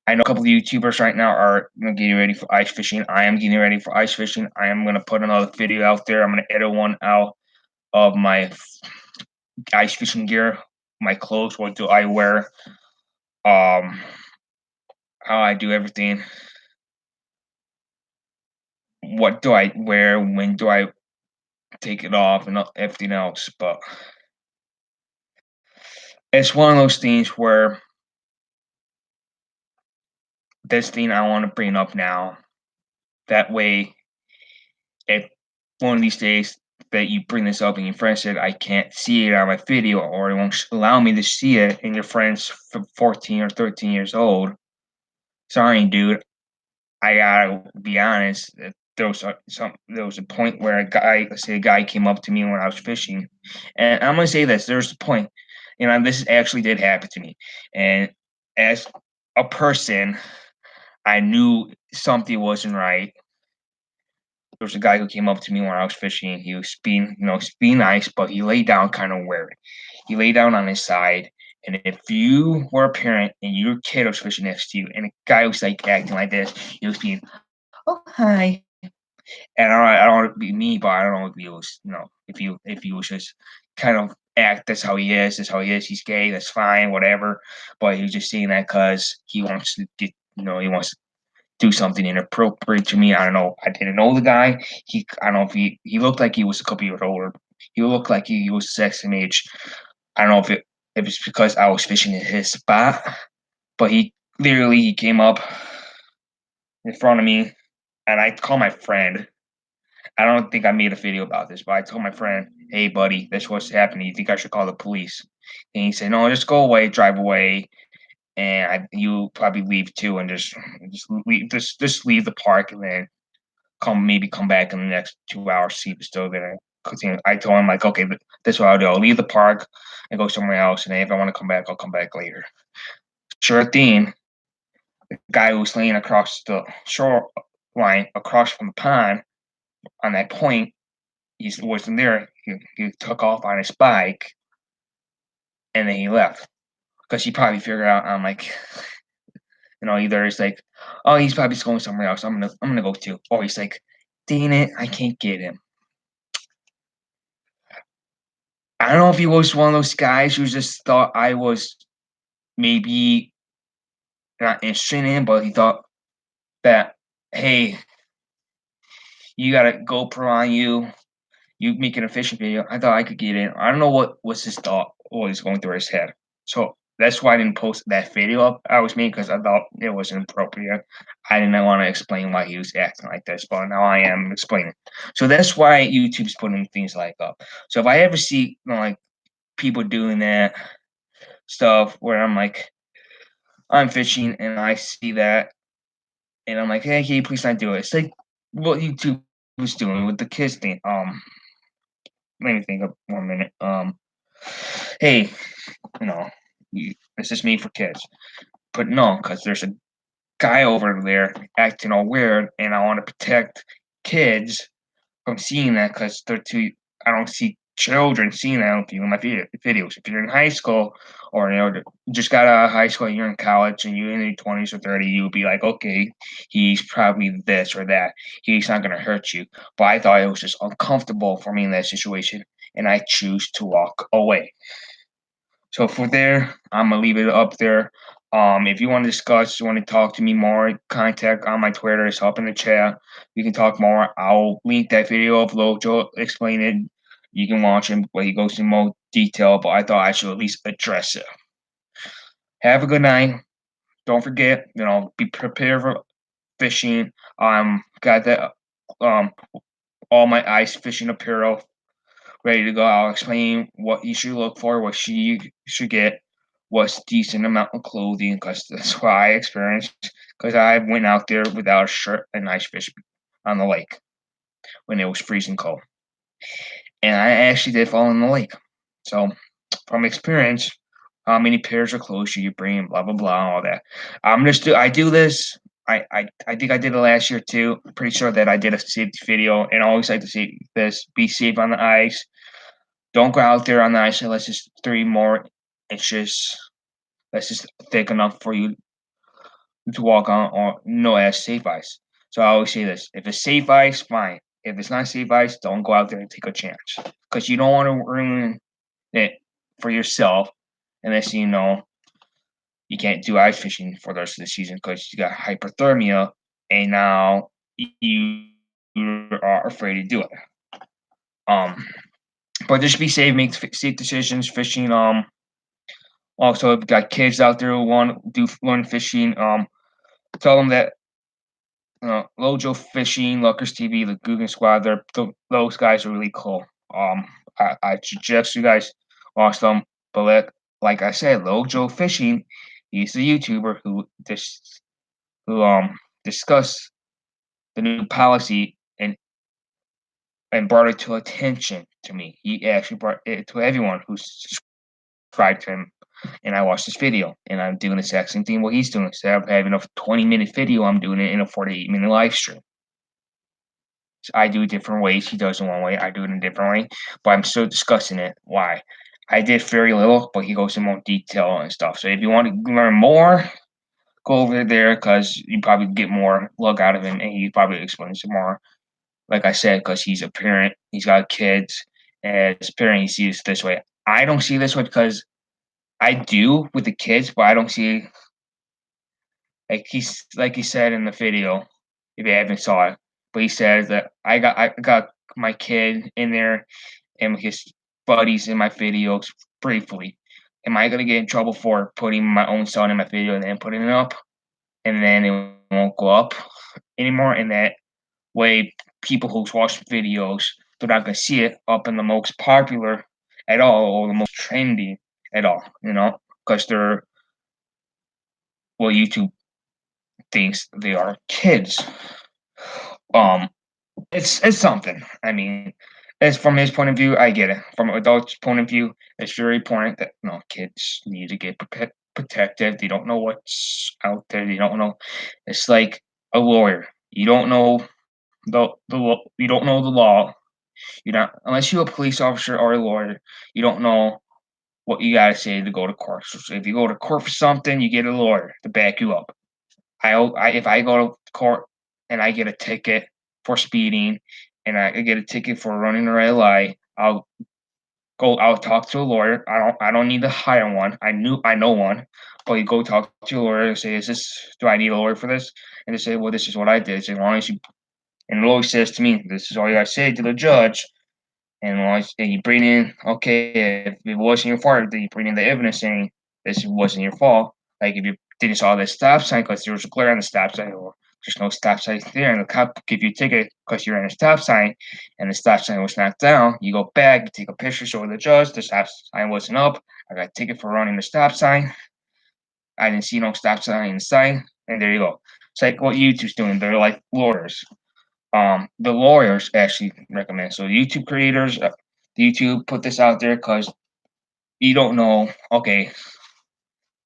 Speaker 1: I know a couple of YouTubers right now are getting ready for ice fishing. I am getting ready for ice fishing. I am gonna put another video out there. I'm gonna edit one out of my ice fishing gear, my clothes, what do I wear, um, how I do everything, what do I wear, when do I take it off, and everything else. But it's one of those things where this thing I want to bring up now. That way, if one of these days that you bring this up and your friend said I can't see it on my video or it won't allow me to see it, and your friend's 14 or 13 years old, sorry, dude. I gotta be honest. There was a point where let's say a guy came up to me when I was fishing, and I'm gonna say this. There's a point, this actually did happen to me, and as a person, I knew something wasn't right. There was a guy who came up to me when I was fishing. He was being nice, but he laid down kind of weird. He lay down on his side, and if you were a parent and your kid was fishing next to you, and a guy was like acting like this, he was being, "Oh hi," and I don't want to be me, but I don't know if he was, if he was just kind of act. That's how he is. That's how he is. He's gay. That's fine. Whatever. But he was just saying that because he wants to get, he wants to do something inappropriate to me. I don't know. I didn't know the guy. I don't know if he looked like he was a couple years older. He looked like he was the same age. I don't know if it's because I was fishing in his spot, but he came up in front of me, and I called my friend. I don't think I made a video about this, but I told my friend, "Hey, buddy, this what's happening. You think I should call the police?" And he said, "No, just go away, drive away, and you probably leave too, and just leave the park, and then come back in the next 2 hours, see if it's still there." I told him like, "Okay, this is what I'll do. I'll leave the park and go somewhere else, and then if I want to come back, I'll come back later." Sure thing, the guy who was laying across the shoreline, across from the pond, on that point, he wasn't there. He took off on his bike, and then he left because he probably figured out I'm like, either it's like, oh, he's probably just going somewhere else. I'm gonna go too. Or he's like, dang it, I can't get him. I don't know if he was one of those guys who just thought I was maybe not interested in him, but he thought that, hey, you got a GoPro on you. you making a fishing video. I thought I could get in. I don't know what was his thought, what was going through his head. So that's why I didn't post that video up I was making because I thought it wasn't appropriate. I didn't want to explain why he was acting like this, but now I am explaining. So that's why YouTube's putting things like up. So if I ever see like people doing that stuff where I'm like, I'm fishing and I see that and I'm like, hey, can you please not do it? It's like what YouTube was doing with the kids thing. Let me think of 1 minute. Hey, you know, this is me for kids, but no, because there's a guy over there acting all weird, and I want to protect kids from seeing that because they're too. I don't see children seeing that on my videos. If you're in high school or you just got out of high school, and you're in college, and you're in your 20s or 30, you'll be like, okay, he's probably this or that. He's not gonna hurt you. But I thought it was just uncomfortable for me in that situation, and I choose to walk away. So for there, I'm gonna leave it up there. If you want to discuss, you want to talk to me more, contact on my Twitter. It's up in the chat. We can talk more. I'll link that video of Lojo explain it. You can watch him, but he goes into more detail. But I thought I should at least address it. Have a good night. Don't forget, be prepared for fishing. Got that. All my ice fishing apparel ready to go. I'll explain what you should look for, what you should get, what's decent amount of clothing, because that's what I experienced. Because I went out there without a shirt and ice fish on the lake when it was freezing cold, and I actually did fall in the lake. So, from experience, how many pairs of clothes should you bring? Blah blah blah, all that. I do this. I think I did it last year too. I'm pretty sure that I did a safety video, and I always like to say this: be safe on the ice. Don't go out there on the ice unless it's 3 more inches. That's just thick enough for you to walk on, or no as safe ice. So I always say this: if it's safe ice, fine. If it's not safe ice, don't go out there and take a chance because you don't want to ruin it for yourself unless you can't do ice fishing for the rest of the season because you got hypothermia and now you are afraid to do it. But just be safe, make safe decisions. Fishing. Also, if you got kids out there who want to learn fishing, tell them that Lojo Fishing, Luckers TV, the Guggen Squad, those guys are really cool. I suggest you guys watch them. But like I said, Lojo Fishing, he's the YouTuber who discussed the new policy and brought it to attention to me. He actually brought it to everyone who's subscribed to him. And I watched this video, and I'm doing the exact same thing what he's doing. Instead of having a 20-minute video, I'm doing it in a 48-minute live stream. So I do it different ways. He does it one way. I do it in a different way. But I'm still discussing it. Why? I did very little, but he goes in more detail and stuff. So if you want to learn more, go over there because you probably get more luck out of him, and he probably explains it more. Like I said, because he's a parent, he's got kids, and as a parent, he sees it this way. I don't see it this way because I do with the kids, but I don't see like he said in the video, if you haven't saw it. But he says that I got my kid in there and his buddies in my videos briefly. Am I gonna get in trouble for putting my own son in my video and then putting it up, and then it won't go up anymore? And that way, people who watch videos, they're not gonna see it up in the most popular at all or the most trendy at all, because they're YouTube thinks they are kids. Um, it's something. I mean, as from his point of view, I get it. From an adult's point of view, it's very important that kids need to get protected. They don't know what's out there. They don't know. It's like a lawyer. You don't know you don't know the law. You don't unless you're a police officer or a lawyer. You don't know what you gotta say to go to court. So if you go to court for something, you get a lawyer to back you up. If I go to court and I get a ticket for speeding and I get a ticket for running a red light, I'll talk to a lawyer. I don't need to hire one. I know one. But you go talk to a lawyer and say, do I need a lawyer for this? And they say, well, this is what I did. As long as you and the lawyer says to me, this is all you gotta say to the judge. And once you bring in, okay, if it wasn't your fault, then you bring in the evidence saying this wasn't your fault. Like if you didn't saw the stop sign because there was a glare on the stop sign, or there's no stop sign there, and the cop give you a ticket because you're in a stop sign, and the stop sign was knocked down. You go back, you take a picture, show the judge the stop sign wasn't up. I got a ticket for running the stop sign. I didn't see no stop sign in sight, and there you go. It's like what YouTube's doing. They're like lawyers. The lawyers actually recommend. So YouTube creators, YouTube put this out there because you don't know. Okay,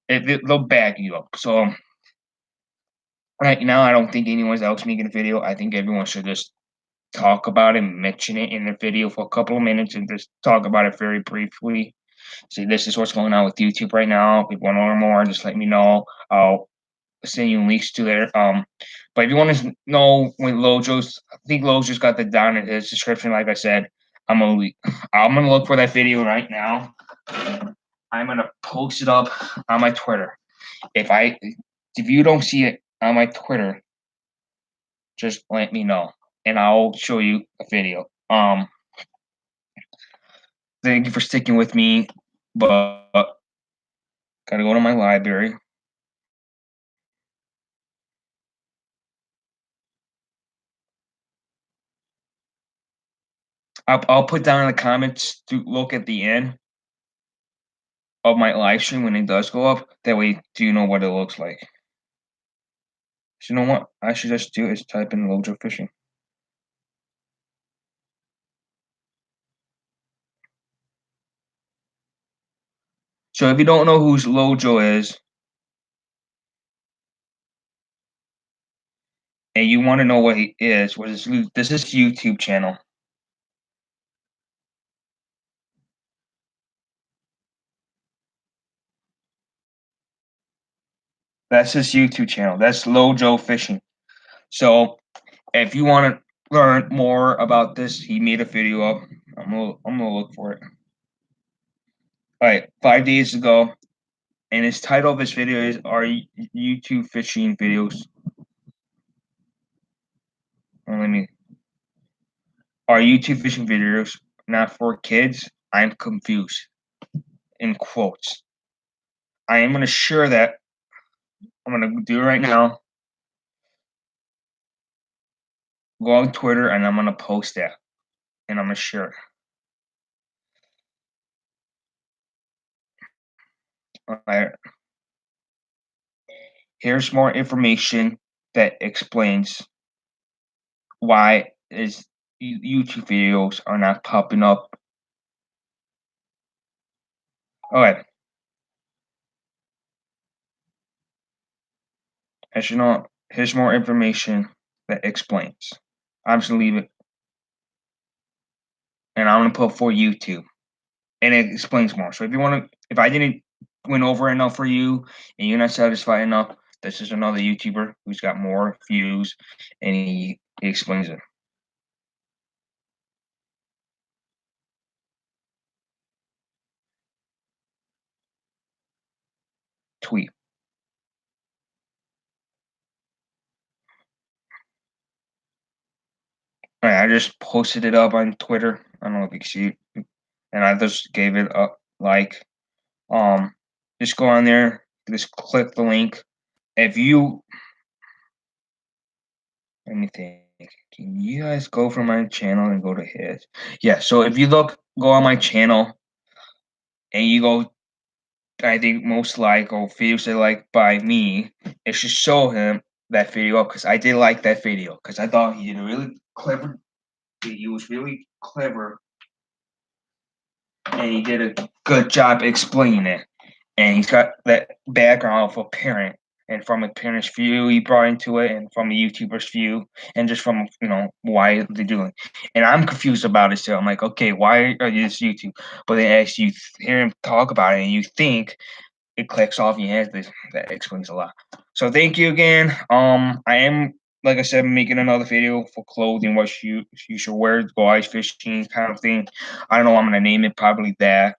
Speaker 1: they'll back you up. So right now, I don't think anyone's else making a video. I think everyone should just talk about it, mention it in their video for a couple of minutes, and just talk about it very briefly. See, this is what's going on with YouTube right now. If you want to learn more, just let me know. I'll send you links to there. But if you want to know when Lojo's, I think Lojo's got that down in his description. Like I said, I'm gonna look for that video right now. I'm gonna post it up on my Twitter. If you don't see it on my Twitter, just let me know, and I'll show you a video. Thank you for sticking with me, but gotta go to my library. I'll put down in the comments to look at the end of my live stream when it does go up. That way, do you know what it looks like? So you know what I should just do is type in Lojo Fishing. So if you don't know who Lojo is, and you want to know what he is, this is YouTube channel. That's his YouTube channel. That's Lojo Fishing. So if you want to learn more about this, he made a video up. I'm gonna look for it. All right, 5 days ago, and his title of his video is "Are YouTube Fishing Videos?" Let me. Are YouTube fishing videos not for kids? I'm confused. In quotes. I am gonna share that. I'm gonna do it right now. Go on Twitter and I'm gonna post that. And I'm gonna share it. Alright. Here's more information that explains why is YouTube videos are not popping up. Alright. As you know, here's more information that explains. I'm just gonna leave it and I'm gonna put for YouTube. And it explains more. So if I didn't went over enough for you and you're not satisfied enough, this is another YouTuber who's got more views and he explains it. Tweet. All right, I just posted it up on Twitter. I don't know if you can see it. And I just gave it a like. Um, just go on there, just click the link. If you let me think. Can you guys go from my channel and go to his? Yeah, so if you go on my channel and you go, I think most like or videos that like by me, it should show him that video up because I did like that video because I thought he did a really clever. He was really clever and he did a good job explaining it. And he's got that background of a parent, and from a parent's view, he brought into it, and from a YouTuber's view, and just from why they're doing. And I'm confused about it still. I'm like, okay, why are you this YouTube? But then as you hear him talk about it, and you think it clicks off your head, that explains a lot. So thank you again. I am, like I said, making another video for clothing, what you should wear, go ice fishing kind of thing. I don't know what I'm gonna name it, probably that.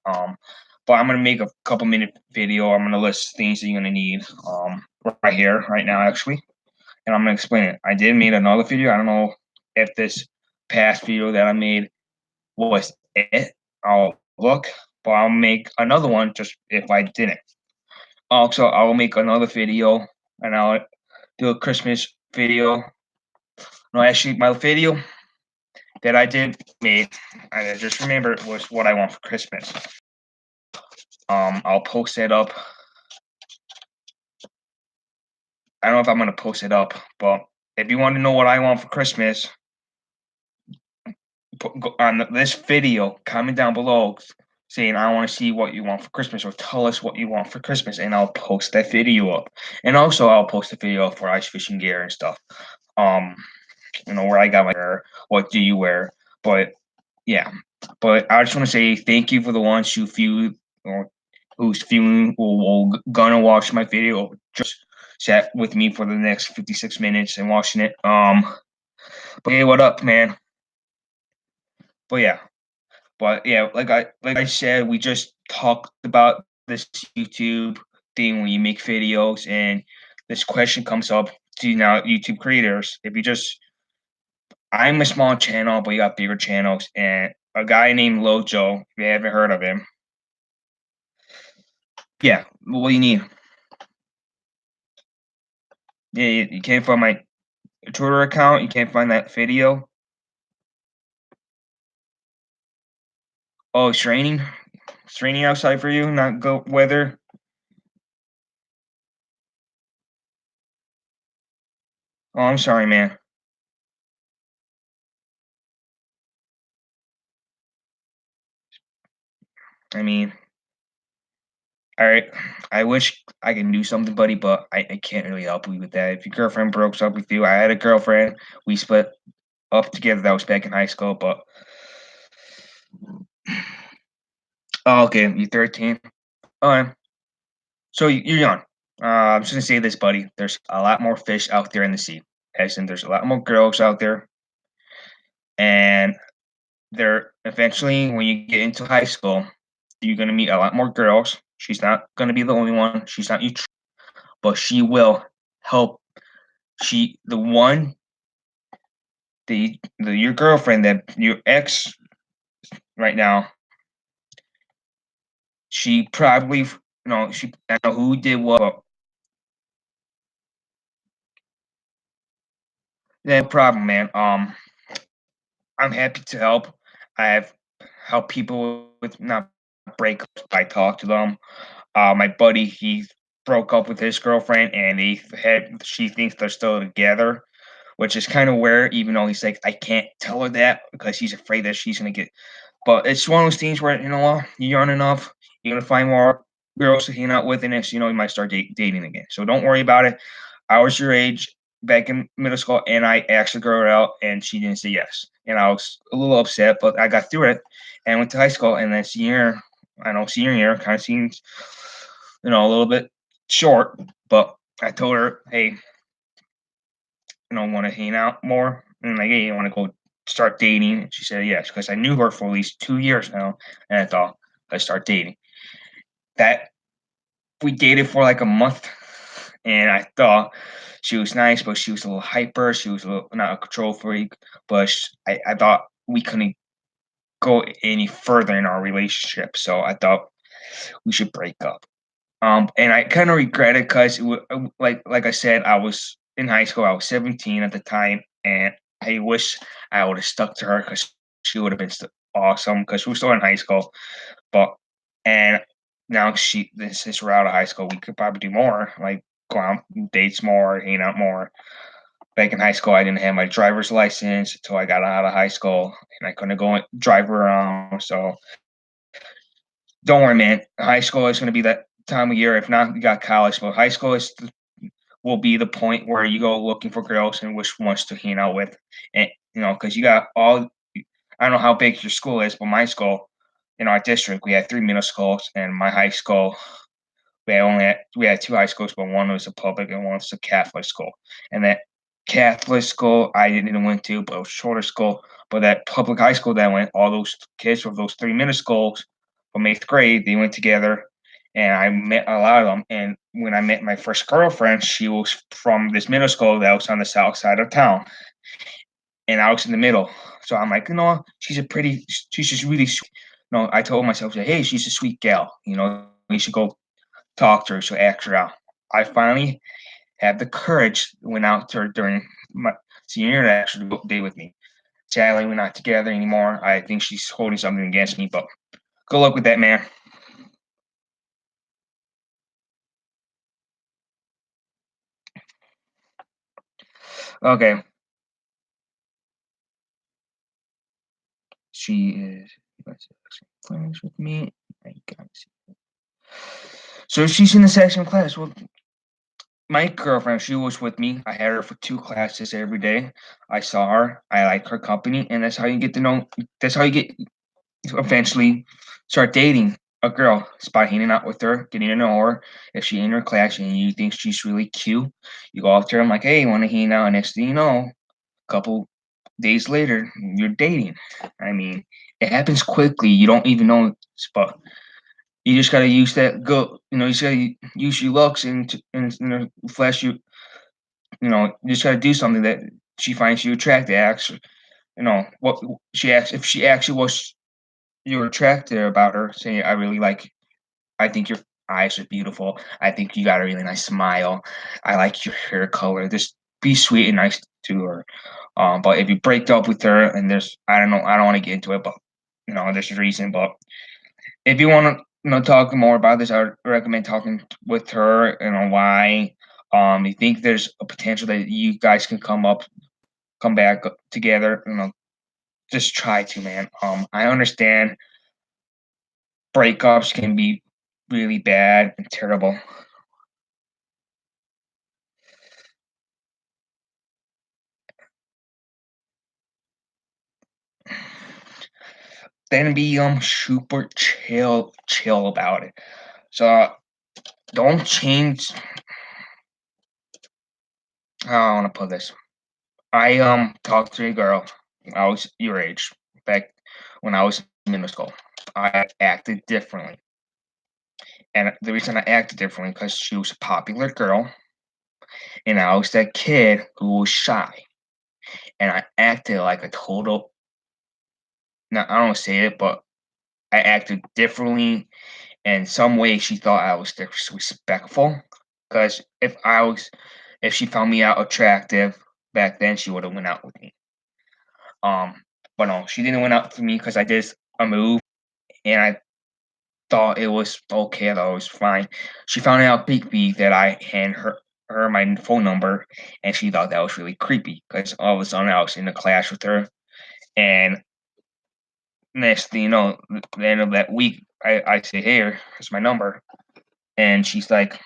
Speaker 1: But I'm gonna make a couple minute video. I'm gonna list things that you're gonna need right here, right now, actually, and I'm gonna explain it. I did make another video. I don't know if this past video that I made was it, I'll look, but I'll make another one just if I didn't. Also, I will make another video and I'll do a Christmas video. No, actually, my video that I did made, I just remember was what I want for Christmas. I'll post it up. I don't know if I'm gonna post it up, but if you want to know what I want for Christmas, go on this video, comment down below saying I want to see what you want for Christmas, or tell us what you want for Christmas, and I'll post that video up. And also, I'll post a video up for ice fishing gear and stuff. Um, where I got my hair, what do you wear? But yeah, but I just want to say thank you for the ones who feel or who's feeling or gonna watch my video. Just sat with me for the next 56 minutes and watching it. But hey, what up, man? But yeah, like I said, we just talked about this YouTube thing when you make videos, and this question comes up to now YouTube creators. If you just I'm a small channel, but you got bigger channels, and a guy named Lojo, if you haven't heard of him, yeah, what do you need? Yeah, you can't find my Twitter account. You can't find that video. Oh, it's raining. It's raining outside for you, not good weather. Oh, I'm sorry, man. I mean, all right. I wish I can do something, buddy, but I can't really help you with that. If your girlfriend broke up with you, I had a girlfriend. We split up together. That was back in high school, but oh, okay, you're 13. All right. So you're young. I'm just gonna say this, buddy. There's a lot more fish out there in the sea. As in, there's a lot more girls out there, and they're eventually, when you get into high school, you're gonna meet a lot more girls. She's not gonna be the only one. She's not you, but she will help. The one, the your girlfriend, that your ex right now. She probably, she I don't know who did what. But no problem, man. I'm happy to help. I have helped people with not breakups. I talk to them. My buddy, he broke up with his girlfriend, and she thinks they're still together, which is kind of weird. Even though he's like, I can't tell her that because he's afraid that she's gonna get. But it's one of those things where what, you're young enough, you're gonna find more girls to hang out with, and next you know you might start dating again. So don't worry about it. I was your age back in middle school, and I asked a girl out, and she didn't say yes, and I was a little upset, but I got through it, and went to high school, and then senior year kind of seems, a little bit short, but I told her, hey, want to hang out more, and like, hey, you want to go start dating? And she said yes, because I knew her for at least 2 years now, and I thought let's start dating. That we dated for like a month, and I thought she was nice, but she was a little hyper. She was a little not a control freak, but I thought we couldn't go any further in our relationship. So I thought we should break up. And I kind of regret it because like I said, I was in high school. I was 17 at the time, and I wish I would have stuck to her because she would have been awesome because we were still in high school. But and now since we're out of high school, we could probably do more, like go out dates more, hang out more. Back in high school, I didn't have my driver's license until I got out of high school, and I couldn't go and drive around. So don't worry, man. High school is going to be that time of year. If not, you got college. But high school will be the point where you go looking for girls and which ones to hang out with, and because you got all. I don't know how big your school is, but my school, in our district, we had three middle schools, and my high school, we had two high schools, but one was a public and one was a Catholic school. And that Catholic school I didn't went to, but it was a shorter school. But that public high school that I went, all those kids from those three middle schools from eighth grade, they went together, and I met a lot of them. And when I met my first girlfriend, she was from this middle school that was on the south side of town, and I was in the middle. So I'm like, she's a pretty, she's just really sweet. I told myself, hey, she's a sweet gal. You should go talk to her. So ask her out. I finally had the courage, went out to her during my senior year to actually go date with me. Sadly, we're not together anymore. I think she's holding something against me, but good luck with that, man. Okay. She is friends with me. I got So she's in the section class. Well, my girlfriend, she was with me. I had her for 2 classes every day. I saw her. I like her company, and that's how you get to know. That's how you get eventually start dating a girl. It's by hanging out with her, getting to know her. If she in her class and you think she's really cute, you go up to her. I'm like, hey, you want to hang out? And next thing you know, a couple days later, you're dating. I mean, it happens quickly. You don't even know, but you just gotta use that go. You just gotta use your looks and flash you. You just gotta do something that she finds you attractive. Actually, what she asks if she actually was you're attracted about her. Say, I really like. I think your eyes are beautiful. I think you got a really nice smile. I like your hair color. Just be sweet and nice to her. But if you break up with her and there's, I don't know, I don't want to get into it, but there's a reason. But if you want to, talk more about this, I would recommend talking with her. Why. You think there's a potential that you guys can come back together. Just try to, man. I understand breakups can be really bad and terrible. Then be super chill about it. So don't change. How I want to put this. I talked to a girl. I was your age back when I was in middle school. I acted differently, and the reason I acted differently because she was a popular girl, and I was that kid who was shy, and I acted like a total. Now I don't say it, but I acted differently. In some way, she thought I was disrespectful. Because if she found me out attractive back then, she would have went out with me. Um, but no, she didn't went out for me because I did a move, and I thought it was okay. I thought it was fine. She found out creepy that I hand her my phone number, and she thought that was really creepy because all of a sudden I was in the class with her, and next thing you know, the end of that week, I say, "Hey, here's my number," and she's like,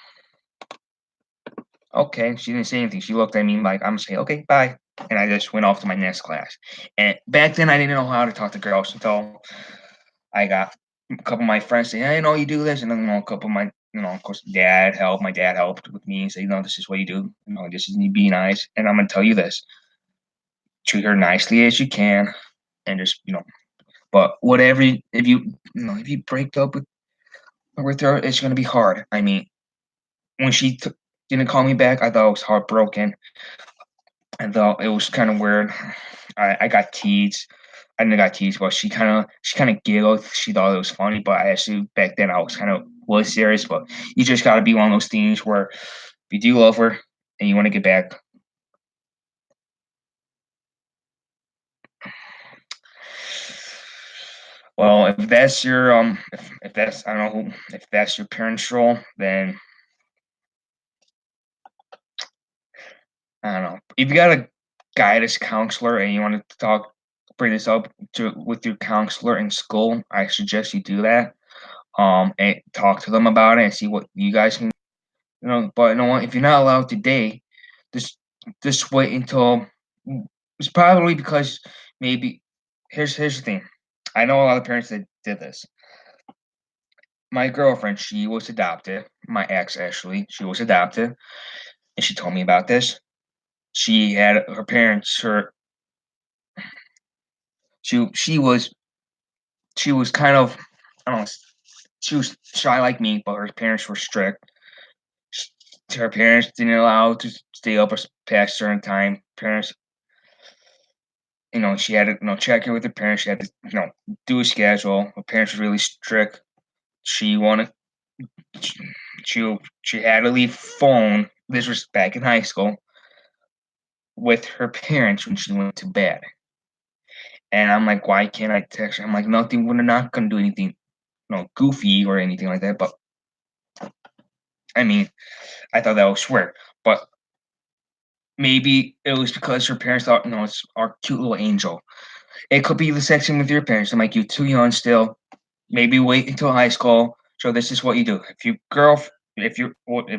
Speaker 1: "Okay." She didn't say anything. She looked at me like I'm saying, "Okay, bye," and I just went off to my next class. And back then, I didn't know how to talk to girls until I got a couple of my friends saying, "Hey, you do this," and then a couple of my, of course, dad helped. My dad helped with me and said, "This is what you do. This is you be nice." And I'm gonna tell you this: treat her nicely as you can, and just But whatever, if you break up with her, it's gonna be hard. I mean, when she didn't call me back, I thought I was heartbroken. I thought it was kind of weird. I got teased. I didn't got teased, but she kind of giggled. She thought it was funny, but I actually back then I was kind of was serious. But you just got to be one of those things where if you do love her and you want to get back. Well, if that's your if that's I don't know if that's your parents' role, then I don't know. If you got a guidance counselor and you want to bring this up with your counselor in school, I suggest you do that. And talk to them about it and see what you guys can. But what? If you're not allowed to date, just just wait until. It's probably because maybe here's the thing. I know a lot of parents that did this. My girlfriend, she was adopted. My ex, actually, she was adopted, and she told me about this. She had her parents. She was kind of, I don't know. She was shy like me, but her parents were strict. Sh Her parents didn't allow her to stay up past certain time. Parents she had to, check in with her parents. She had to, do a schedule. Her parents were really strict. She wanted, she, she had to leave phone. This was back in high school with her parents when she went to bed. And I'm like, why can't I text her? I'm like, nothing. We're not gonna do anything, goofy or anything like that. But I mean, I thought that was weird. But maybe it was because her parents thought, no, it's our cute little angel. It could be the same thing with your parents. I'm like, you're too young still. Maybe wait until high school. So this is what you do. If you, if,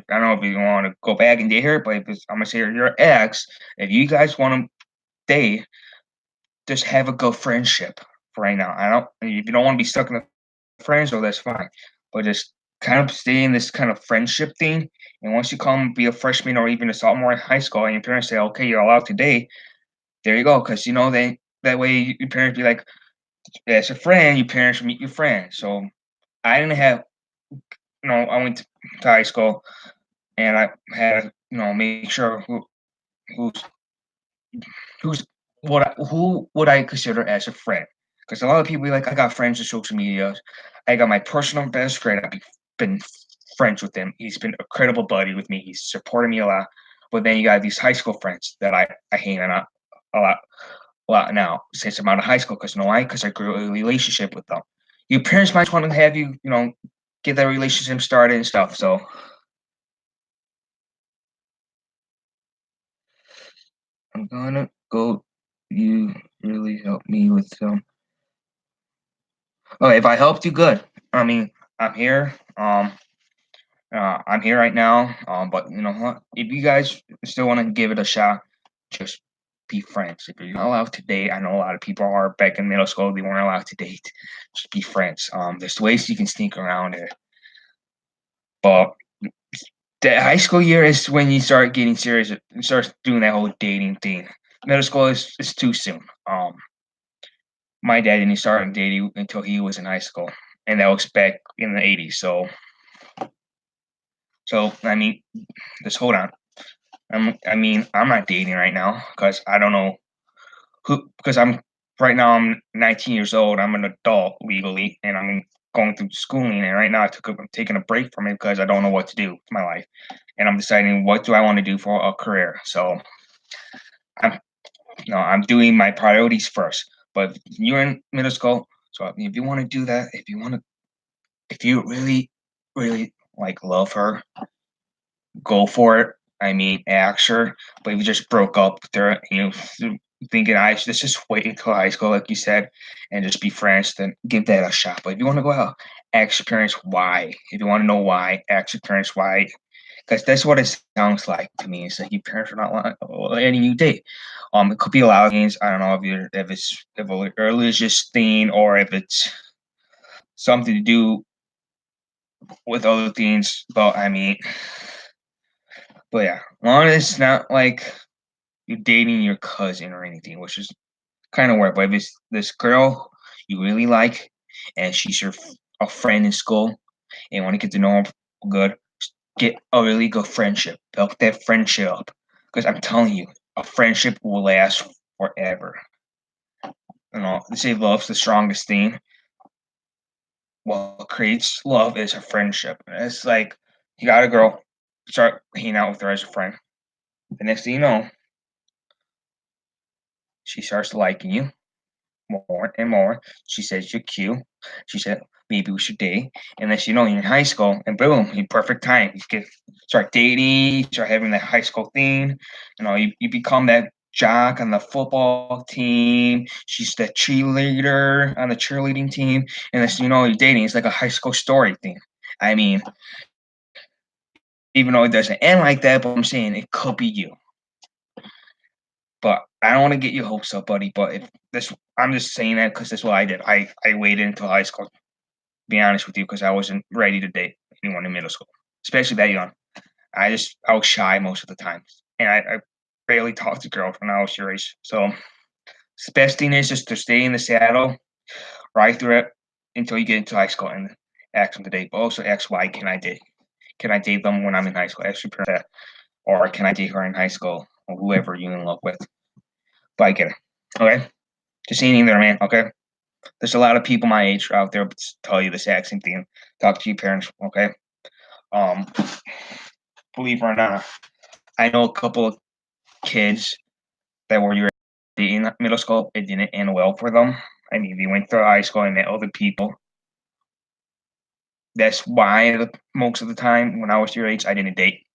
Speaker 1: I don't know if you want to go back and date her, but I'm gonna say your ex. If you guys want to date, just have a good friendship for right now. I don't. If you don't want to be stuck in the friends, so that's fine. But just kind of stay in this kind of friendship thing. And once you come be a freshman or even a sophomore in high school, and your parents say, "Okay, you're allowed to date," there you go. Because they that way your parents be like, as a friend, your parents meet your friends. So I didn't have, I went to high school and I had to, make sure who's who's who would I consider as a friend. Because a lot of people be like, I got friends on social media. I got my personal best friend. Been friends with him. He's been a credible buddy with me. He's supported me a lot. But then you got these high school friends that I hang out a lot now since I'm out of high school. Because you know why? Because I grew a relationship with them. Your parents might want to have you, get that relationship started and stuff. So I'm gonna go. You really helped me with some. Oh, if I helped you, good. I mean, I'm here. I'm here right now. But you know what? If you guys still want to give it a shot, just be friends. If you're not allowed to date, I know a lot of people are back in middle school. They weren't allowed to date. Just be friends. There's ways you can sneak around it, but the high school year is when you start getting serious. You start doing that whole dating thing. Middle school is too soon. My dad didn't start dating until he was in high school, and that was back in the '80s. So I mean, just hold on. I'm not dating right now because I don't know who. Because right now I'm 19 years old. I'm an adult legally, and I'm going through schooling. And right now I'm taking a break from it because I don't know what to do with my life, and I'm deciding what do I want to do for a career. So I'm I'm doing my priorities first. But you're in middle school, so if you want to do that, if you really, really like love her, go for it. I mean, ask her. But if you just broke up with her, thinking I should just wait until high school, like you said, and just be friends, then give that a shot. But if you want to go out, ask your parents why. If you want to know why, ask your parents why. Because that's what it sounds like to me. It's like your parents are not letting you date. It could be a lot of things. I don't know if a religious thing or if it's something to do with other things. But I mean, but yeah, long as it's not like you're dating your cousin or anything, which is kind of weird. But if it's this girl you really like, and she's a friend in school, and want to get to know her good, get a really good friendship. Build that friendship up, because I'm telling you, a friendship will last forever. They say love's the strongest thing. What creates love is a friendship. It's like you got a girl, start hanging out with her as a friend. The next thing you know, she starts liking you more and more. She says you're cute. She said maybe we should date. And then you're in high school, and boom, in perfect time. You get start dating, start having that high school thing. You become that jock on the football team. She's the cheerleader on the cheerleading team. And then you're dating. It's like a high school story thing. I mean, even though it doesn't end like that, but I'm saying it could be you. But I don't want to get your hopes up, buddy. But if this, I'm just saying that because that's what I did. I waited until high school. To be honest with you, because I wasn't ready to date anyone in middle school, especially that young. I was shy most of the time, and I barely talked to girls when I was your age. So the best thing is just to stay in the saddle, ride through it until you get into high school and ask them to date. But also ask why can I date? Can I date them when I'm in high school? Ask your parents that, or can I date her in high school or whoever you're in love with? But I get it. Okay. Just ain't either, man. Okay. There's a lot of people my age out there tell you the exact same thing. Talk to your parents. Okay. Um, believe it or not, I know a couple of kids that were your in middle school. It didn't end well for them. I mean, they went through high school and met other people. That's why most of the time when I was your age, I didn't date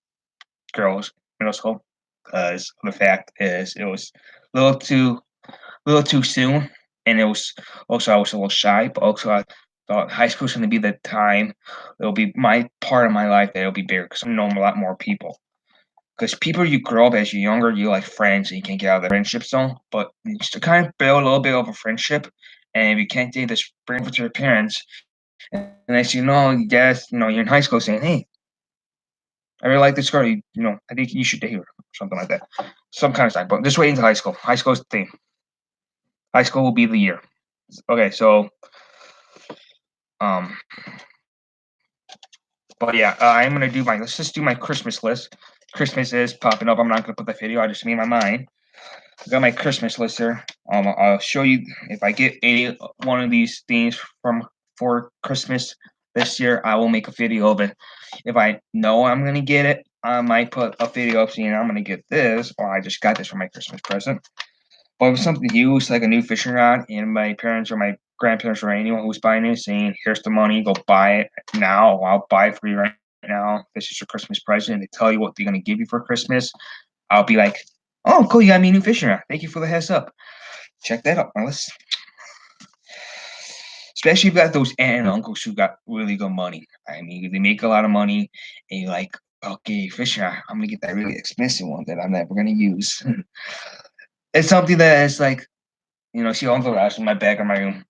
Speaker 1: girls middle school because the fact is it was a little too soon, and it was also I was a little shy, but also I thought high school's going to be the time. It'll be my part of my life that it'll be bigger because I know a lot more people. Because people you grow up as you're younger, you like friends and you can't get out of the friendship zone. But just to kind of build a little bit of a friendship, and if you can't date this bring it to your parents, and as you know, you guys, you're in high school saying, "Hey, I really like this girl. I think you should date her," or something like that. Some kind of stuff. But just wait until high school. High school's the thing. High school will be the year. Okay, so um, but yeah, I'm gonna do my. Let's just do my Christmas list. Christmas is popping up. I'm not gonna put the video. I just made my mind. I got my Christmas list here. I'll show you if I get any one of these themes for Christmas this year. I will make a video of it. If I know I'm gonna get it, I might put a video up saying I'm gonna get this, or I just got this for my Christmas present. But if it's something huge, like a new fishing rod, and my parents or my grandparents or anyone who's buying it saying, "Here's the money, go buy it now. I'll buy it for you right now. This is your Christmas present," and they tell you what they're gonna give you for Christmas, I'll be like, "Oh, cool, you got me a new fishing rod. Thank you for the heads up. Check that out, Alice." Especially if you got those aunt and uncles who got really good money. I mean, they make a lot of money, and you're like, "Okay, fishing rod, I'm gonna get that really expensive one that I'm never gonna use." It's something that is like, see Uncle Ross in my back of my room.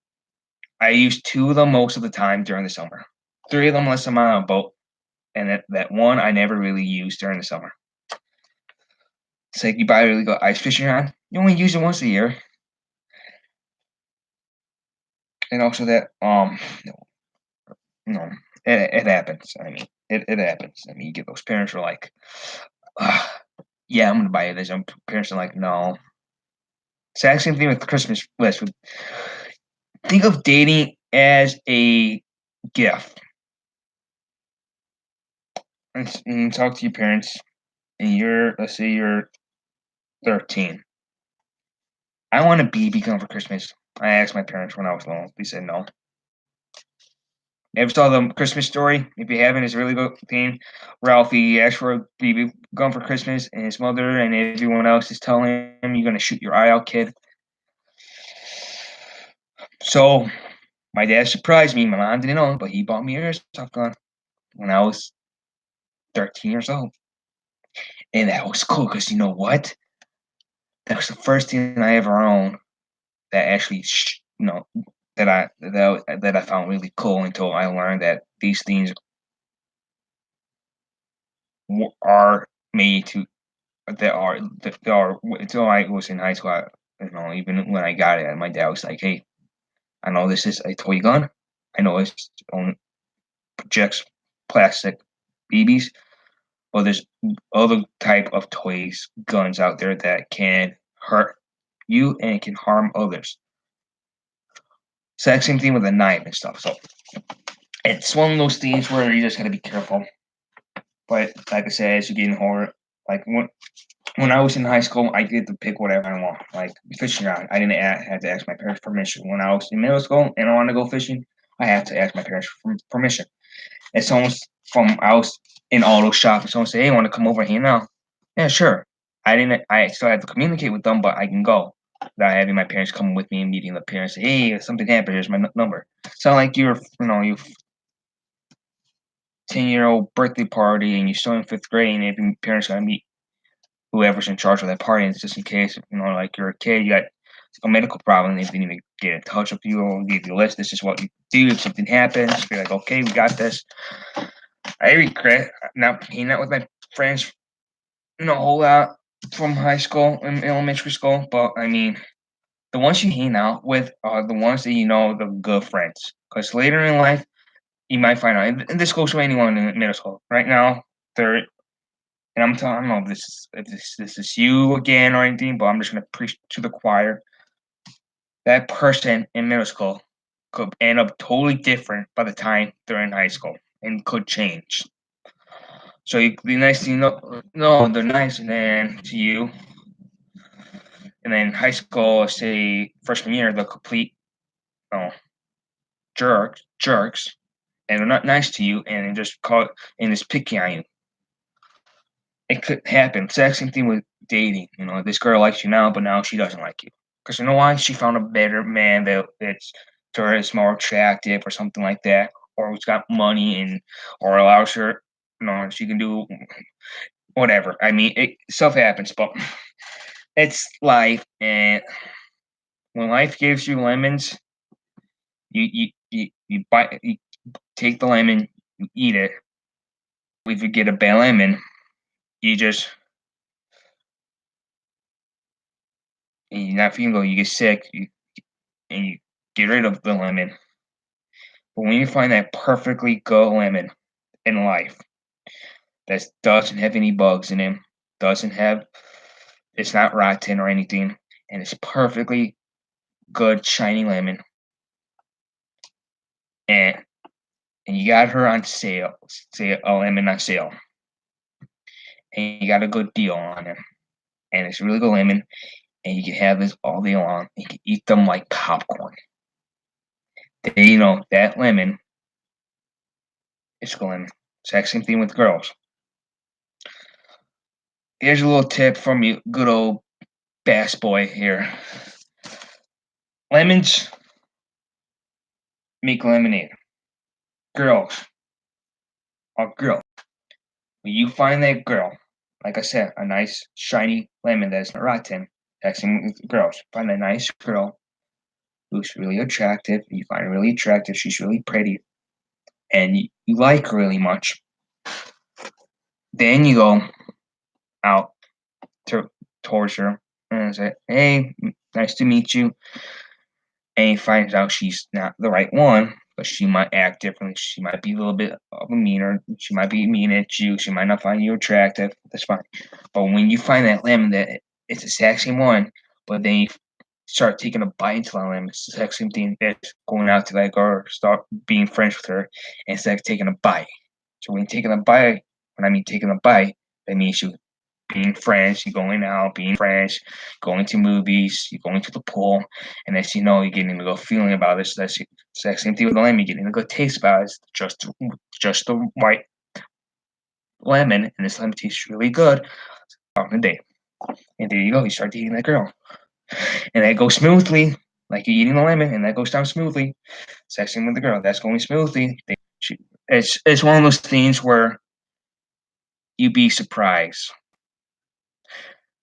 Speaker 1: I use two of them most of the time during the summer. Three of them unless I'm on a boat, and that one I never really use during the summer. It's like you buy a really good ice fishing rod, you only use it once a year, and also that no, it happens. I mean, it happens. I mean, you get those parents who are like, "Ah, yeah, I'm gonna buy you this." And parents are like, "No." Exact same thing with the Christmas list. Think of dating as a gift, and talk to your parents. And let's say you're 13. I want a BB gun for Christmas. I asked my parents when I was little. They said no. Ever saw the Christmas story? If you haven't, it's a really good thing. Ralphie asked for a BB gun for Christmas, and his mother and everyone else is telling him, "You're gonna shoot your eye out, kid." So my dad surprised me. My mom didn't know, but he bought me a airsoft gun when I was 13 years old, and that was cool because you know what? That was the first thing I ever owned that actually, that I found really cool until I learned that these things are made to that are until I was in high school. Even when I got it, my dad was like, "Hey, I know this is a toy gun. I know it's only projects plastic BBs, but there's other type of toys guns out there that can hurt you and can harm others." Exact same thing with a knife and stuff. So it's one of those things where you just gotta be careful. But like I said, as you get in horror, like when I was in high school, I get to pick whatever I want. Like fishing rod, I didn't have to ask my parents permission. When I was in middle school and I wanted to go fishing, I had to ask my parents for permission. And someone's from I was in auto shop, and someone said, "Hey, want to come over here now?" Yeah, sure. I didn't. I still had to communicate with them, but I can go without having my parents come with me and meeting the parents. Say, "Hey, if something happened. Here's my number." It's not like your 10-year-old birthday party and you're still in fifth grade, and your parents gotta meet whoever's in charge of that party. And it's just in case, like you're a kid, you got a medical problem, if they need to get in touch with you or give you a list, this is what you do if something happens. Be like, "Okay, we got this." I regret not hanging out with my friends, a whole lot from high school and elementary school, but I mean, the ones you hang out with are the ones that the good friends. Because later in life, you might find out, and this goes for anyone in middle school. Right now, they're and I'm telling, I don't know if this is you again or anything, but I'm just gonna preach to the choir. that person in middle school could end up totally different by the time they're in high school and could change. So the next thing you know, no, they're nice and then to you, and then high school, say freshman year, they're complete oh, jerks, and they're not nice to you, and they just call and just picky on you. It could happen. Exact same thing with dating. This girl likes you now, but now she doesn't like you. Because you know why? She found a better man that's to her is more attractive or something like that, or who's got money and or allows her, she can do whatever. I mean, stuff happens, but it's life, and when life gives you lemons, you bite, you take the lemon, you eat it. If you get a bad lemon, you just and you're not feeling good, you get sick, and you get rid of the lemon. But when you find that perfectly good lemon in life that doesn't have any bugs in it, doesn't have, it's not rotten or anything, and it's perfectly good shiny lemon, and and you got her on sale, say a lemon on sale, and you got a good deal on it, and it's really good lemon, and you can have this all day long. You can eat them like popcorn. Then that lemon is good lemon. Exact same thing with girls. Here's a little tip from you, good old bass boy here. Lemons make lemonade. Girls are girls. When you find that girl, like I said, a nice shiny lemon that's not rotten, texting with girls. Find a nice girl who's really attractive. You find her really attractive. She's really pretty, and you like her really much. Then you go out to towards her and say, "Hey, nice to meet you." And he finds out she's not the right one, but she might act differently. She might be a little bit of a meaner. She might be mean at you. She might not find you attractive. That's fine. But when you find that lemon that it's the exact same one, but then you start taking a bite into that lemon, it's the exact same thing as going out to that girl or start being friends with her, and it's like taking a bite. So when you're taking a bite, when I mean taking a bite, that means you being friends, you're going out, being friends, going to movies, you're going to the pool, and as you know, you're getting a good feeling about this. That's the exact same thing with the lemon. You're getting a good taste about it. It's just the right lemon, and this lemon tastes really good on the day. And there you go. You start dating that girl, and that goes smoothly, like you're eating the lemon, and that goes down smoothly. Sexing with the girl, that's going smoothly. It's one of those things where you'd be surprised.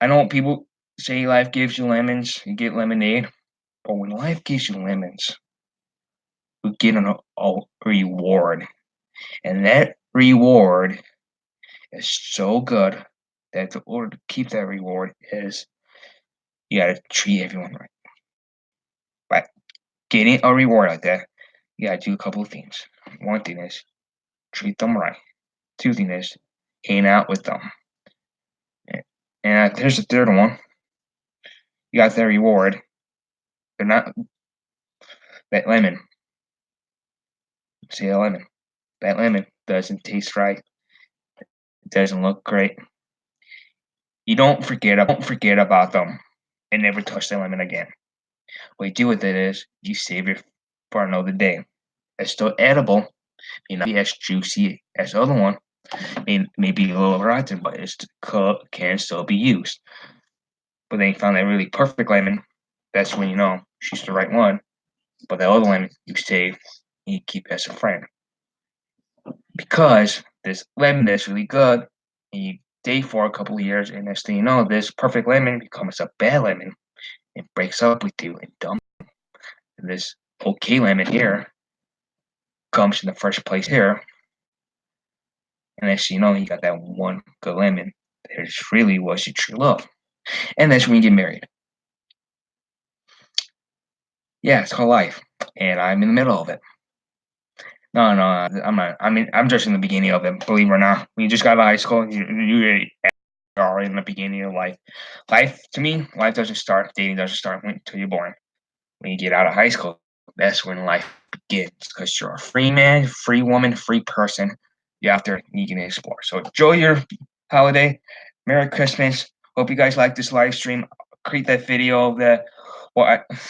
Speaker 1: I know people say life gives you lemons, you get lemonade, but when life gives you lemons, you get a reward. And that reward is so good that the order to keep that reward is you gotta treat everyone right. By getting a reward like that, you gotta do a couple of things. One thing is treat them right. Two thing is hang out with them. And here's the third one. You got that reward. They're not that lemon. See that lemon. That lemon doesn't taste right. It doesn't look great. You don't forget about them and never touch that lemon again. What you do with it is you save it for another day. It's still edible, may not be as juicy as the other one, maybe a little rotten, but it can still be used. But then you found that really perfect lemon, that's when you know she's the right one. But the other lemon you save and you keep as a friend. Because this lemon is really good, and you date for a couple of years, and next thing you know, this perfect lemon becomes a bad lemon. It breaks up with you and dumps. And this okay lemon here comes in the first place here. And next thing you know, you got that one good lemon that really was your true love. And that's when you get married. Yeah, it's called life. And I'm in the middle of it. No, no, I'm not. I mean, I'm just in the beginning of it, believe it or not. When you just got out of high school, you are in the beginning of life. Life, to me, life doesn't start, dating doesn't start until you're born. when you get out of high school, that's when life begins because you're a free man, free woman, free person. You're out there and you can explore. So enjoy your holiday. Merry Christmas. Hope you guys like this live stream. Create that video of the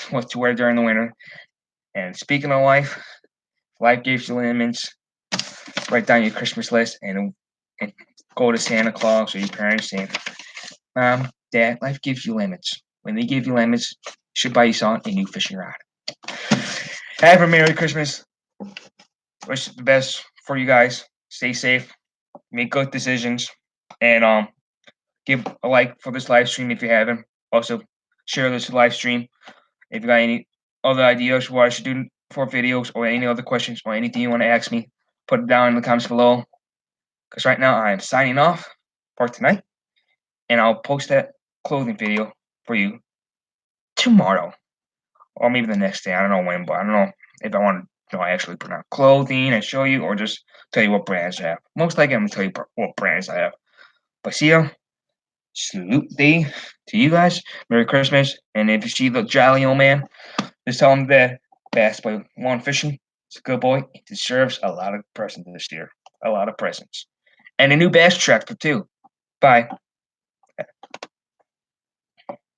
Speaker 1: what to wear during the winter. And speaking of life gives you lemons. Write down your Christmas list and go to Santa Claus or your parents saying, Mom, Dad, life gives you lemons. When they give you lemons, you should buy yourself a new fishing rod. Have a Merry Christmas. Wish the best for you guys. Stay safe. Make good decisions. And give a like for this live stream if you haven't. Also, share this live stream. If you got any other ideas what I should do for videos or any other questions or anything you want to ask me, put it down in the comments below. Because right now I am signing off for tonight. And I'll post that clothing video for you tomorrow. Or maybe the next day. I don't know when, but I don't know if I want to actually put out clothing and show you or just tell you what brands I have. Most likely I'm going to tell you what brands I have. But see ya. Salute day to you guys. Merry Christmas. And if you see the jolly old man, just tell him that Bass Boy One Fishing is a good boy. He deserves a lot of presents this year. A lot of presents. And a new bass tractor too. Bye.